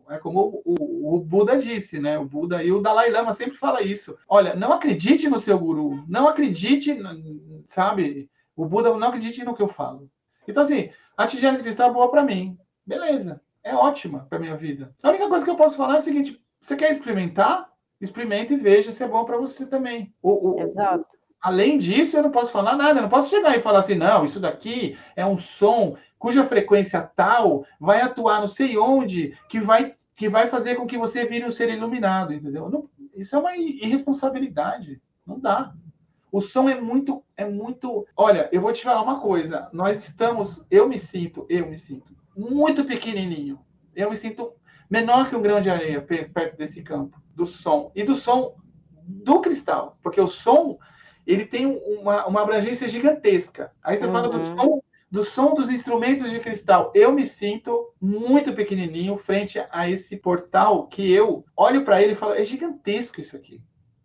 o Buda disse, né? O Buda e o Dalai Lama sempre fala isso. Olha, não acredite no seu guru, não acredite, sabe? O Buda não acredite no que eu falo. Então, assim, a tigela de cristal é boa para mim. Beleza, é ótima para minha vida. A única coisa que eu posso falar é o seguinte: você quer experimentar? Experimenta e veja se é bom para você também. Exato. Além disso, eu não posso falar nada. Eu não posso chegar e falar assim, não, isso daqui é um som cuja frequência tal vai atuar não sei onde, que vai fazer com que você vire um ser iluminado, entendeu? Não, isso é uma irresponsabilidade. Não dá. O som é muito. Olha, eu vou te falar uma coisa. Eu me sinto muito pequenininho. Eu me sinto menor que um grão de areia perto desse campo, do som. E do som do cristal. Porque o som, ele tem uma abrangência gigantesca. Aí você fala do som dos instrumentos de cristal. Eu me sinto muito pequenininho frente a esse portal que eu olho para ele e falo, é gigantesco isso aqui.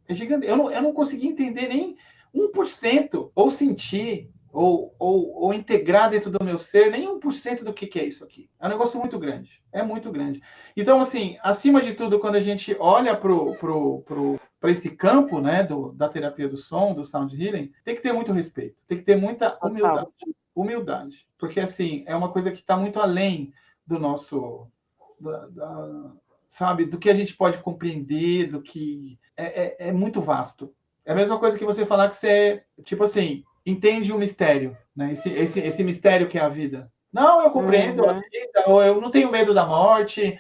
É gigante. Eu não consegui entender nem 1% ou sentir ou integrar dentro do meu ser nem 1% do que é isso aqui. É um negócio muito grande. É muito grande. Então, assim, acima de tudo, quando a gente olha para esse campo, né, da terapia do som, do sound healing, tem que ter muito respeito, tem que ter muita humildade. Humildade. Porque, assim, é uma coisa que está muito além do nosso... sabe, do que a gente pode compreender, do que... É muito vasto. É a mesma coisa que você falar que você, tipo assim, entende o mistério, né? Esse mistério que é a vida. Não, eu compreendo a vida, ou eu não tenho medo da morte,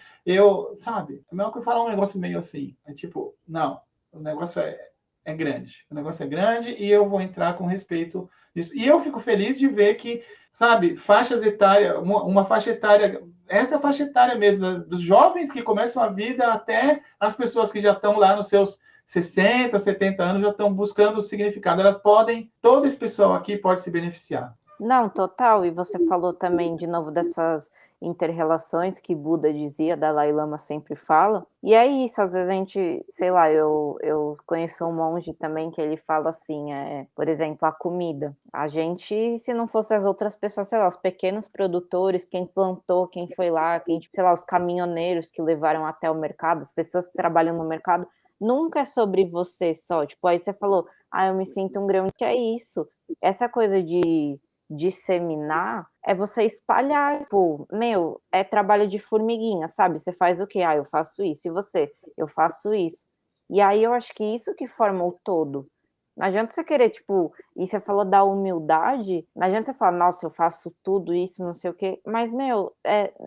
sabe? É melhor que eu falar um negócio meio assim. É tipo, não, o negócio é grande. O negócio é grande e eu vou entrar com respeito nisso. E eu fico feliz de ver que, sabe, faixas etárias, uma faixa etária, essa faixa etária mesmo, dos jovens que começam a vida até as pessoas que já estão lá nos seus 60, 70 anos já estão buscando o significado. Todo esse pessoal aqui pode se beneficiar. Não, total. E você falou também, de novo, dessas inter-relações que Buda dizia, Dalai Lama sempre fala. E é isso, às vezes a gente, sei lá, eu conheço um monge também que ele fala assim, por exemplo, a comida. A gente, se não fosse as outras pessoas, sei lá, os pequenos produtores, quem plantou, quem foi lá, sei lá, os caminhoneiros que levaram até o mercado, as pessoas que trabalham no mercado, nunca é sobre você só. Tipo, aí você falou, eu me sinto um grão, que é isso. Essa coisa de disseminar é você espalhar, tipo, é trabalho de formiguinha, sabe? Você faz o quê? Eu faço isso. E você? Eu faço isso. E aí eu acho que isso que forma o todo. Não adianta você querer, tipo, e você falou da humildade, não adianta você falar, nossa, eu faço tudo isso, não sei o quê, mas,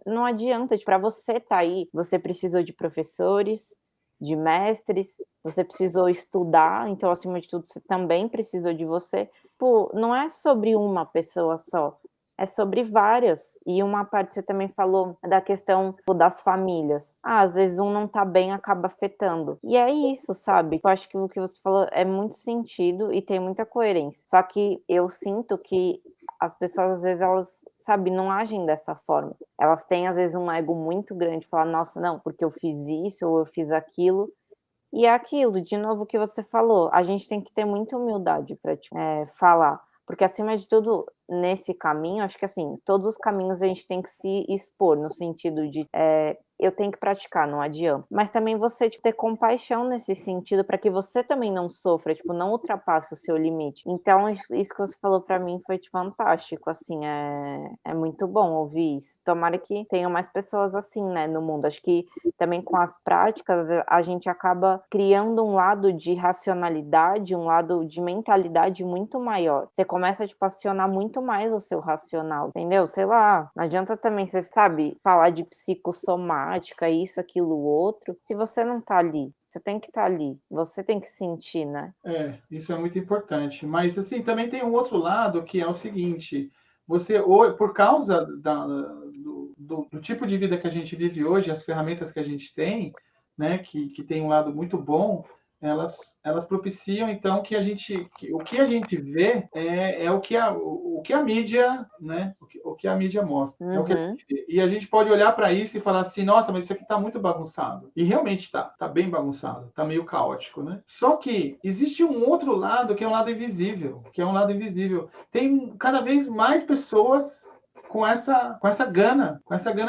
não adianta, tipo, para você tá aí, você precisou de professores, de mestres, você precisou estudar, então, acima de tudo, você também precisou de você. Pô, não é sobre uma pessoa só, é sobre várias. E uma parte você também falou da questão das famílias. Às vezes um não tá bem, acaba afetando. E é isso, sabe? Eu acho que o que você falou é muito sentido e tem muita coerência. Só que eu sinto que as pessoas, às vezes, elas, sabe, não agem dessa forma. Elas têm, às vezes, um ego muito grande, falar, nossa, não, porque eu fiz isso ou eu fiz aquilo, E é aquilo, de novo que você falou, a gente tem que ter muita humildade para falar, porque acima de tudo, nesse caminho, acho que assim, todos os caminhos a gente tem que se expor, no sentido de, eu tenho que praticar, não adianta. Mas também você, tipo, ter compaixão nesse sentido para que você também não sofra, tipo, não ultrapasse o seu limite. Então isso que você falou para mim foi, tipo, fantástico, assim, é muito bom ouvir isso. Tomara que tenham mais pessoas assim, né, no mundo. Acho que também com as práticas, a gente acaba criando um lado de racionalidade, um lado de mentalidade muito maior. Você começa, tipo, a acionar muito mais o seu racional, entendeu? Sei lá, não adianta também você, sabe, falar de psicossomática, isso, aquilo, outro, se você não tá ali. Você tem que estar ali, você tem que sentir, né? Isso é muito importante. Mas, assim, também tem um outro lado que é o seguinte: você, por causa do tipo de vida que a gente vive hoje, as ferramentas que a gente tem, né, que tem um lado muito bom, elas propiciam, então, o que a gente vê é o que a mídia, né, o que a mídia mostra. É o que a Uhum. gente vê. E a gente pode olhar para isso e falar assim, nossa, mas isso aqui está muito bagunçado. E realmente tá bem bagunçado, tá meio caótico, né? Só que existe um outro lado que é um lado invisível, Tem cada vez mais pessoas com essa gana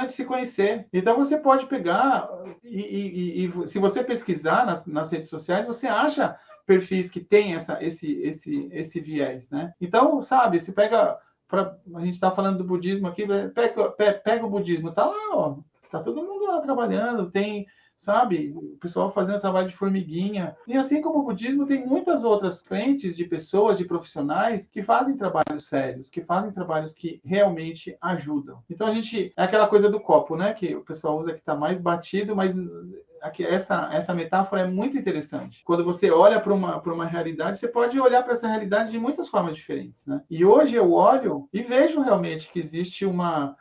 de se conhecer. Então você pode pegar e se você pesquisar nas redes sociais, você acha perfis que têm esse viés, né? Então, sabe, se pega, a gente está falando do budismo aqui, pega o budismo, tá lá, ó, tá todo mundo lá trabalhando, tem, sabe, o pessoal fazendo trabalho de formiguinha. E assim como o budismo, tem muitas outras frentes de pessoas, de profissionais que fazem trabalhos sérios, que fazem trabalhos que realmente ajudam. Então a gente, é aquela coisa do copo, né, que o pessoal usa que está mais batido, mas essa metáfora é muito interessante. Quando você olha para uma realidade, você pode olhar para essa realidade de muitas formas diferentes, né? E hoje eu olho e vejo realmente que existe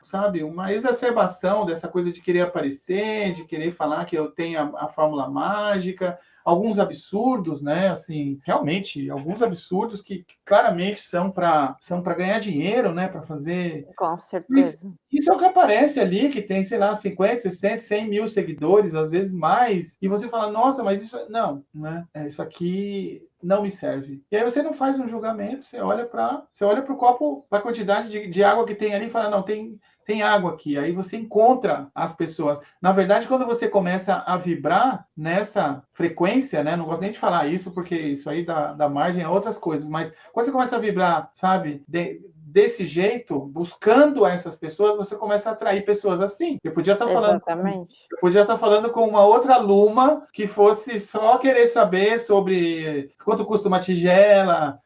sabe, uma exacerbação dessa coisa de querer aparecer, de querer falar que eu tenho a fórmula mágica, alguns absurdos, né? Assim, realmente, alguns absurdos que claramente são para ganhar dinheiro, né? Para fazer. Com Mas certeza. isso é o que aparece ali, que tem, sei lá, 50, 60, 100 mil seguidores, às vezes mais, e você fala, nossa, mas isso. Não, né? Isso aqui não me serve. E aí você não faz um julgamento, você olha para o copo, para a quantidade de água que tem ali e fala, não, tem água aqui. Aí você encontra as pessoas. Na verdade, quando você começa a vibrar nessa frequência, né? Não gosto nem de falar isso, porque isso aí dá margem a outras coisas, mas quando você começa a vibrar, sabe, desse jeito, buscando essas pessoas, você começa a atrair pessoas assim. Exatamente. Eu podia estar falando com uma outra aluna que fosse só querer saber sobre quanto custa uma tigela,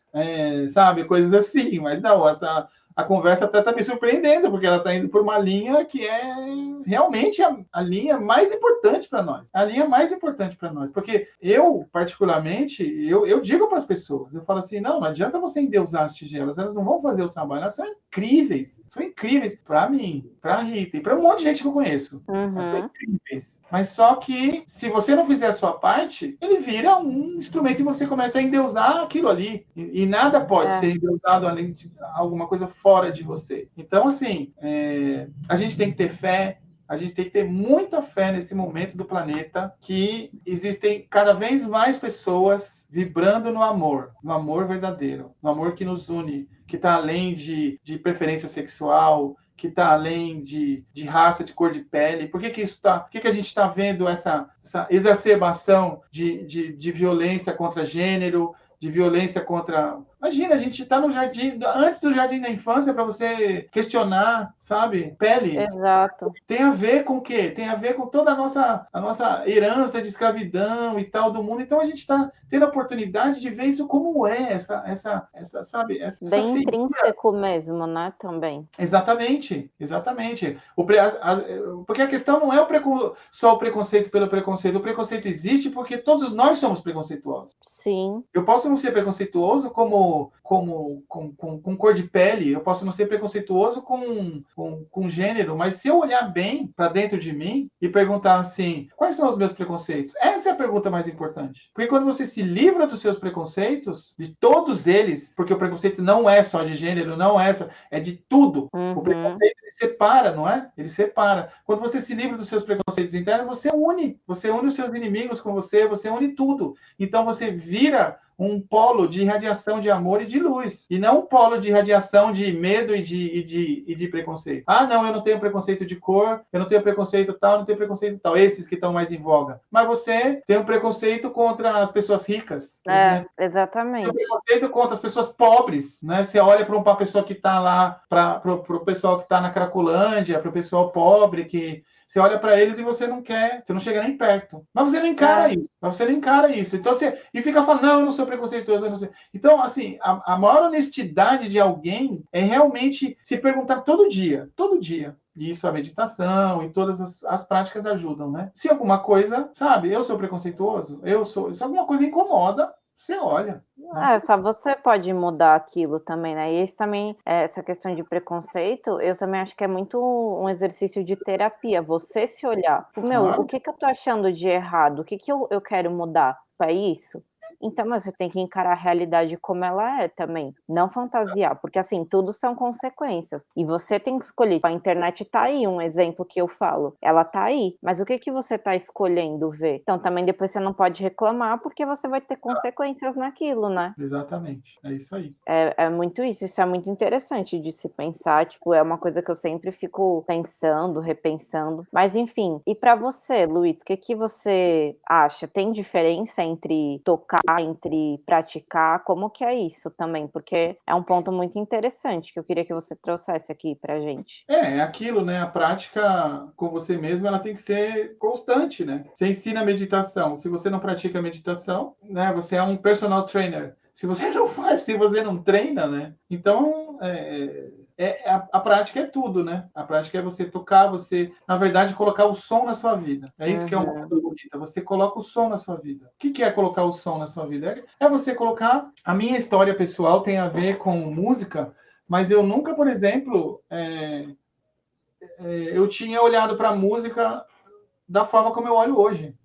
sabe, coisas assim, mas não, a conversa até está me surpreendendo, porque ela está indo por uma linha que é realmente a linha mais importante para nós. A linha mais importante para nós. Porque eu, particularmente, eu digo para as pessoas, eu falo assim, não adianta você endeusar as tigelas, elas não vão fazer o trabalho, elas são incríveis para mim, para a Rita e para um monte de gente que eu conheço. Elas são incríveis. Mas só que, se você não fizer a sua parte, ele vira um instrumento e você começa a endeusar aquilo ali. E nada pode ser endeusado além de alguma coisa fora de você. Então, assim, a gente tem que ter fé, a gente tem que ter muita fé nesse momento do planeta, que existem cada vez mais pessoas vibrando no amor verdadeiro, no amor que nos une, que está além de preferência sexual, que está além de raça, de cor de pele. Por que isso tá? Por que a gente está vendo essa exacerbação de violência contra gênero, de violência contra. Imagina, a gente está no jardim, antes do jardim da infância, para você questionar, sabe? Pele. Exato. Tem a ver com o quê? Tem a ver com toda a nossa herança de escravidão e tal do mundo. Então a gente está tendo a oportunidade de ver isso como é, sabe? Essa Bem figura. intrínseco mesmo, né, também. Exatamente. Porque a questão não é só o preconceito pelo preconceito. O preconceito existe porque todos nós somos preconceituosos. Sim. Eu posso não ser preconceituoso com cor de pele, eu posso não ser preconceituoso com gênero, mas se eu olhar bem para dentro de mim e perguntar assim, Quais são os meus preconceitos? Essa é a pergunta mais importante. Porque quando você se livra dos seus preconceitos, de todos eles, porque o preconceito não é só de gênero, não é só, é de tudo. O preconceito ele separa, não é? Ele separa. Quando você se livra dos seus preconceitos internos, você une. Você une os seus inimigos com você une tudo. Então você vira um polo de radiação de amor e de luz, e não um polo de radiação de medo e de preconceito. Ah, não, eu não tenho preconceito de cor, eu não tenho preconceito tal, não tenho preconceito tal, esses que estão mais em voga. Mas você tem um preconceito contra as pessoas ricas, por exemplo. Exatamente. Tem um preconceito contra as pessoas pobres, né? Você olha para uma pessoa que está lá, para o pessoal que está na Cracolândia, para o pessoal pobre que você olha para eles e você não quer, você não chega nem perto. Mas você não encara isso. Mas você não encara isso. Então você e fica falando, não, eu não sou preconceituoso, eu não sei. Então, assim, a maior honestidade de alguém é realmente se perguntar todo dia. E isso a meditação e todas as práticas ajudam, né? Se alguma coisa, sabe, eu sou preconceituoso, se alguma coisa incomoda, você olha. Só você pode mudar aquilo também, né? E esse também, essa questão de preconceito, eu também acho que é muito um exercício de terapia, você se olhar. Claro. O que eu tô achando de errado? O que eu quero mudar? É isso? Então, mas você tem que encarar a realidade como ela é também, não fantasiar, porque assim, tudo são consequências. E você tem que escolher. A internet tá aí, um exemplo que eu falo. Ela tá aí, mas o que você tá escolhendo ver? Então, também depois você não pode reclamar, porque você vai ter consequências naquilo, né? Exatamente, é isso aí. É muito isso é muito interessante de se pensar, tipo, é uma coisa que eu sempre fico pensando, repensando. Mas enfim, e para você, Luiz, o que você acha? Tem diferença entre tocar, entre praticar? Como que é isso também? Porque é um ponto muito interessante que eu queria que você trouxesse aqui pra gente. É aquilo, né? A prática com você mesmo, ela tem que ser constante, né? Você ensina meditação. Se você não pratica meditação, né? Você é um personal trainer. Se você não faz, se você não treina, né? Então, a prática é tudo, né? A prática é você tocar, você, na verdade, colocar o som na sua vida. É isso que é uma coisa bonita. Você coloca o som na sua vida. O que é colocar o som na sua vida? É você colocar... A minha história pessoal tem a ver com música, mas eu nunca, por exemplo, eu tinha olhado para a música da forma como eu olho hoje.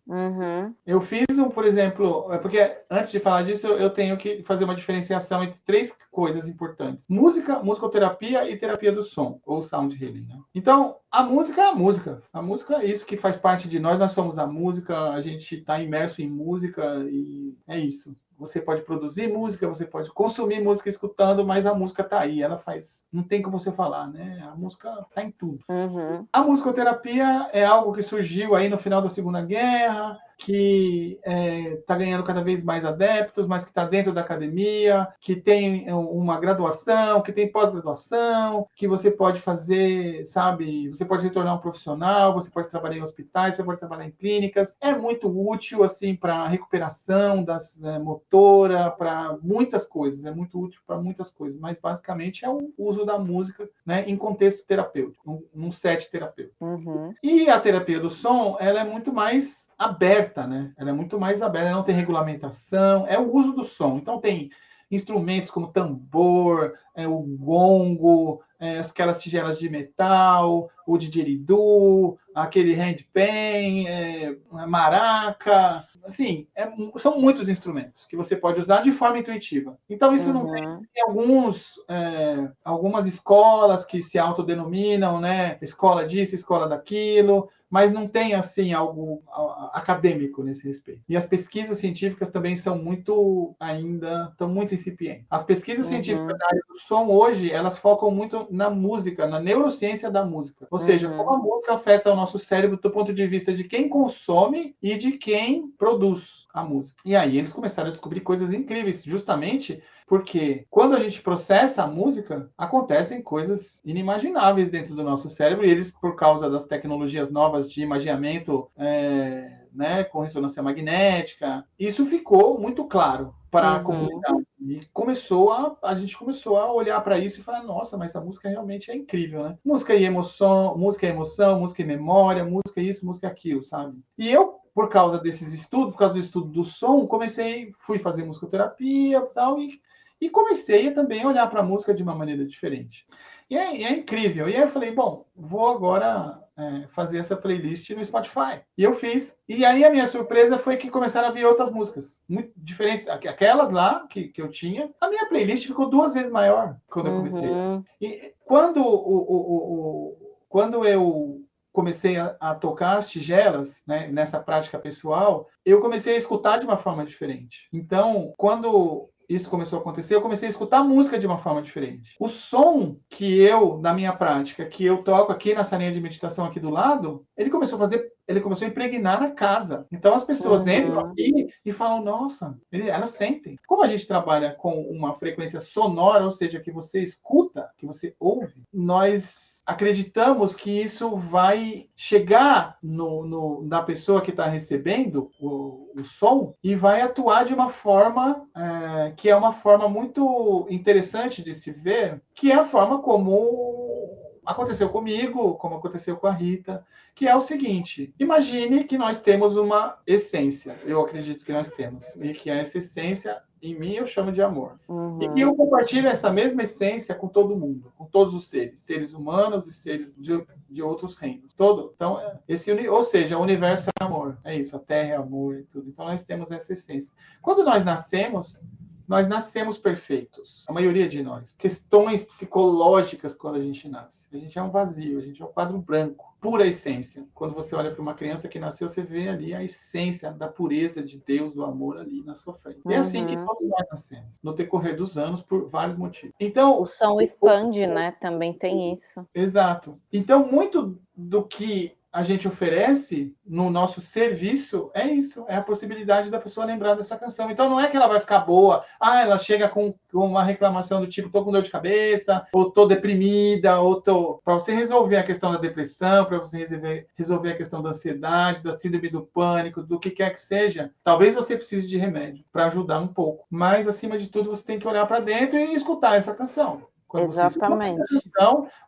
Eu fiz por exemplo, porque antes de falar disso, eu tenho que fazer uma diferenciação entre 3 coisas importantes: música, musicoterapia e terapia do som, ou sound healing. Né? Então, a música é a música. A música é isso que faz parte de nós, nós somos a música, a gente está imerso em música e é isso. Você pode produzir música, você pode consumir música escutando, mas a música tá aí, ela faz. Não tem como você falar, né? A música tá em tudo. A musicoterapia é algo que surgiu aí no final da Segunda Guerra, que está ganhando cada vez mais adeptos, mas que está dentro da academia, que tem uma graduação, que tem pós-graduação, que você pode fazer, sabe? Você pode se tornar um profissional, você pode trabalhar em hospitais, você pode trabalhar em clínicas. É muito útil, assim, para a recuperação das motora, para muitas coisas. É muito útil para muitas coisas, mas basicamente é o uso da música, né, em contexto terapêutico, num set terapêutico. E a terapia do som, ela é muito mais aberta, né? Ela é muito mais aberta, ela não tem regulamentação, é o uso do som. Então tem instrumentos como tambor, o gongo, aquelas tigelas de metal, o didgeridoo, aquele handpan, maraca, assim, são muitos instrumentos que você pode usar de forma intuitiva. Então isso não tem algumas escolas que se autodenominam, né? Escola disso, escola daquilo, mas não tem, assim, algo acadêmico nesse respeito. E as pesquisas científicas também estão muito incipientes. As pesquisas científicas da área do som, hoje, elas focam muito na música, na neurociência da música. Ou seja, como a música afeta o nosso cérebro do ponto de vista de quem consome e de quem produz a música. E aí eles começaram a descobrir coisas incríveis, justamente porque quando a gente processa a música, acontecem coisas inimagináveis dentro do nosso cérebro, e eles, por causa das tecnologias novas de imaginamento, né, com ressonância magnética, isso ficou muito claro para a comunidade. E a gente começou a olhar para isso e falar, nossa, mas a música realmente é incrível, né? Música e emoção, música e memória, música isso, música aquilo, sabe? E eu, por causa desses estudos, por causa do estudo do som, fui fazer musicoterapia e tal, e comecei também a olhar para a música de uma maneira diferente. E é incrível. E aí eu falei, bom, vou agora fazer essa playlist no Spotify. E eu fiz. E aí a minha surpresa foi que começaram a vir outras músicas, muito diferentes. Aquelas lá que eu tinha, a minha playlist ficou 2 vezes maior quando eu comecei. E quando eu comecei a tocar as tigelas, né, nessa prática pessoal, eu comecei a escutar de uma forma diferente. Então, quando isso começou a acontecer, eu comecei a escutar música de uma forma diferente. O som que eu, na minha prática, que eu toco aqui na salinha de meditação aqui do lado, ele começou a impregnar na casa. Então as pessoas entram aqui e falam, nossa, elas sentem. Como a gente trabalha com uma frequência sonora, ou seja, que você escuta, que você ouve, nós acreditamos que isso vai chegar na pessoa que está recebendo o som e vai atuar de uma forma que é uma forma muito interessante de se ver, que é a forma como aconteceu comigo, como aconteceu com a Rita, que é o seguinte: imagine que nós temos uma essência, eu acredito que nós temos, e que essa essência, em mim, eu chamo de amor. E que eu compartilho essa mesma essência com todo mundo, com todos os seres humanos e seres de outros reinos. Então, ou seja, o universo é amor, é isso, a Terra é amor e tudo. Então, nós temos essa essência. Quando nós nascemos perfeitos, a maioria de nós. Questões psicológicas quando a gente nasce. A gente é um vazio, a gente é um quadro branco, pura essência. Quando você olha para uma criança que nasceu, você vê ali a essência da pureza de Deus, do amor ali na sua frente. É assim que todos nós nascemos, no decorrer dos anos, por vários motivos. Então, o som expande, né? Também tem isso. Exato. Então, muito do que a gente oferece no nosso serviço é isso, é a possibilidade da pessoa lembrar dessa canção. Então não é que ela vai ficar boa, ela chega com uma reclamação do tipo, tô com dor de cabeça, ou tô deprimida, ou tô... Para você resolver a questão da depressão, para você resolver a questão da ansiedade, da síndrome do pânico, do que quer que seja, talvez você precise de remédio para ajudar um pouco. Mas, acima de tudo, você tem que olhar para dentro e escutar essa canção. Quando Exatamente.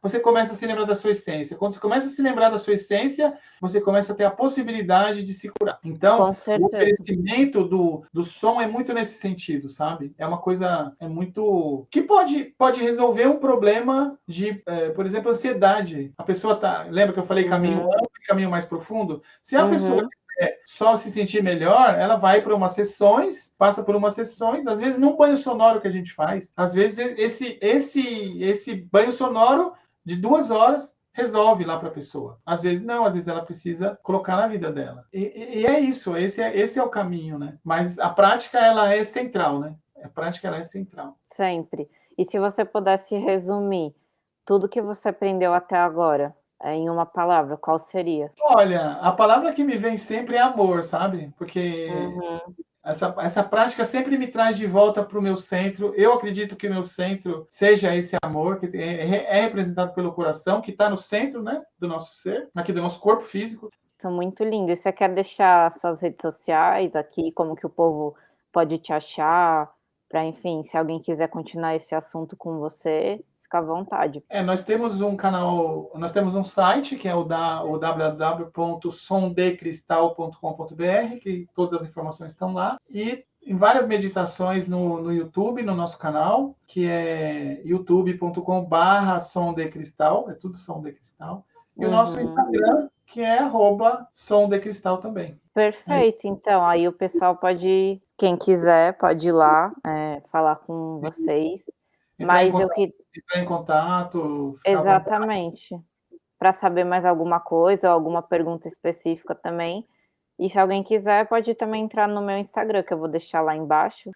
Você começa a se lembrar da sua essência. Quando você começa a se lembrar da sua essência, você começa a ter a possibilidade de se curar. Então, o oferecimento do som é muito nesse sentido, sabe? É uma coisa, muito... que pode resolver um problema de, por exemplo, ansiedade. A pessoa lembra que eu falei caminho amplo e caminho mais profundo? Se a pessoa só se sentir melhor, ela vai para passa por umas sessões, às vezes num banho sonoro que a gente faz, às vezes esse banho sonoro de 2 horas resolve lá para a pessoa. Às vezes não, às vezes ela precisa colocar na vida dela. E é isso, esse é o caminho, né? Mas a prática, ela é central, né? A prática, ela é central. Sempre. E se você pudesse resumir tudo que você aprendeu até agora, em uma palavra, qual seria? Olha, a palavra que me vem sempre é amor, sabe? Porque essa prática sempre me traz de volta para o meu centro. Eu acredito que o meu centro seja esse amor, que é representado pelo coração, que está no centro, né, do nosso ser, aqui do nosso corpo físico. Isso é muito lindo. E você quer deixar suas redes sociais aqui, como que o povo pode te achar, para, enfim, se alguém quiser continuar esse assunto com você, fica à vontade. Nós temos um canal, nós temos um site, que é o www.sondecristal.com.br, que todas as informações estão lá, e em várias meditações no YouTube, no nosso canal, que é youtube.com/sondecristal, é tudo Som de Cristal, e o nosso Instagram, que é @somdecristal também. Perfeito, então aí o pessoal quem quiser, pode ir lá falar com vocês. Entrar em contato. Exatamente. Para saber mais alguma coisa, ou alguma pergunta específica também. E se alguém quiser, pode também entrar no meu Instagram, que eu vou deixar lá embaixo.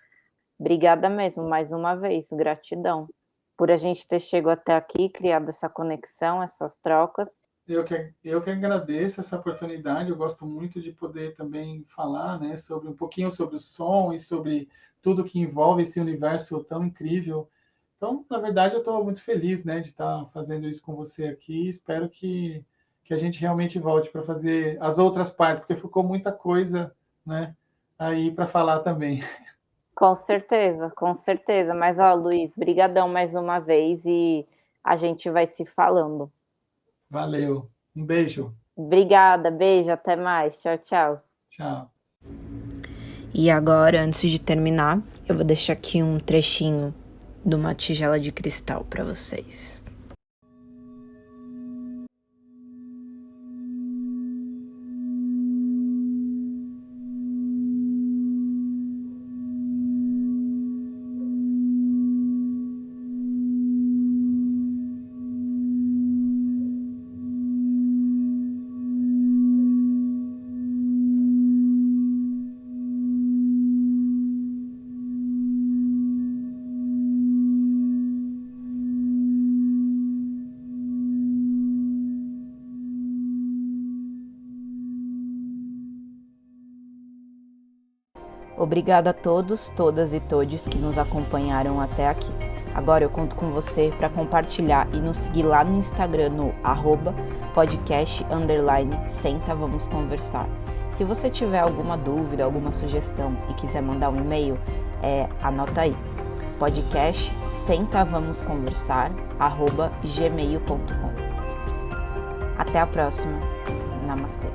Obrigada mesmo, mais uma vez, gratidão por a gente ter chegado até aqui, criado essa conexão, essas trocas. Eu que agradeço essa oportunidade. Eu gosto muito de poder também falar, né, um pouquinho sobre o som e sobre tudo que envolve esse universo tão incrível. Então, na verdade, eu estou muito feliz, né, de estar fazendo isso com você aqui. Espero que a gente realmente volte para fazer as outras partes, porque ficou muita coisa, né, aí para falar também. Com certeza, com certeza. Mas, Luiz, brigadão mais uma vez e a gente vai se falando. Valeu. Um beijo. Obrigada, beijo, até mais. Tchau, tchau. Tchau. E agora, antes de terminar, eu vou deixar aqui um trechinho de uma tigela de cristal para vocês. Obrigada a todos, todas e todes que nos acompanharam até aqui. Agora eu conto com você para compartilhar e nos seguir lá no Instagram no @podcast_senta vamos conversar. Se você tiver alguma dúvida, alguma sugestão e quiser mandar um e-mail, anota aí, podcast@sentavamosconversar@gmail.com. Até a próxima. Namastê.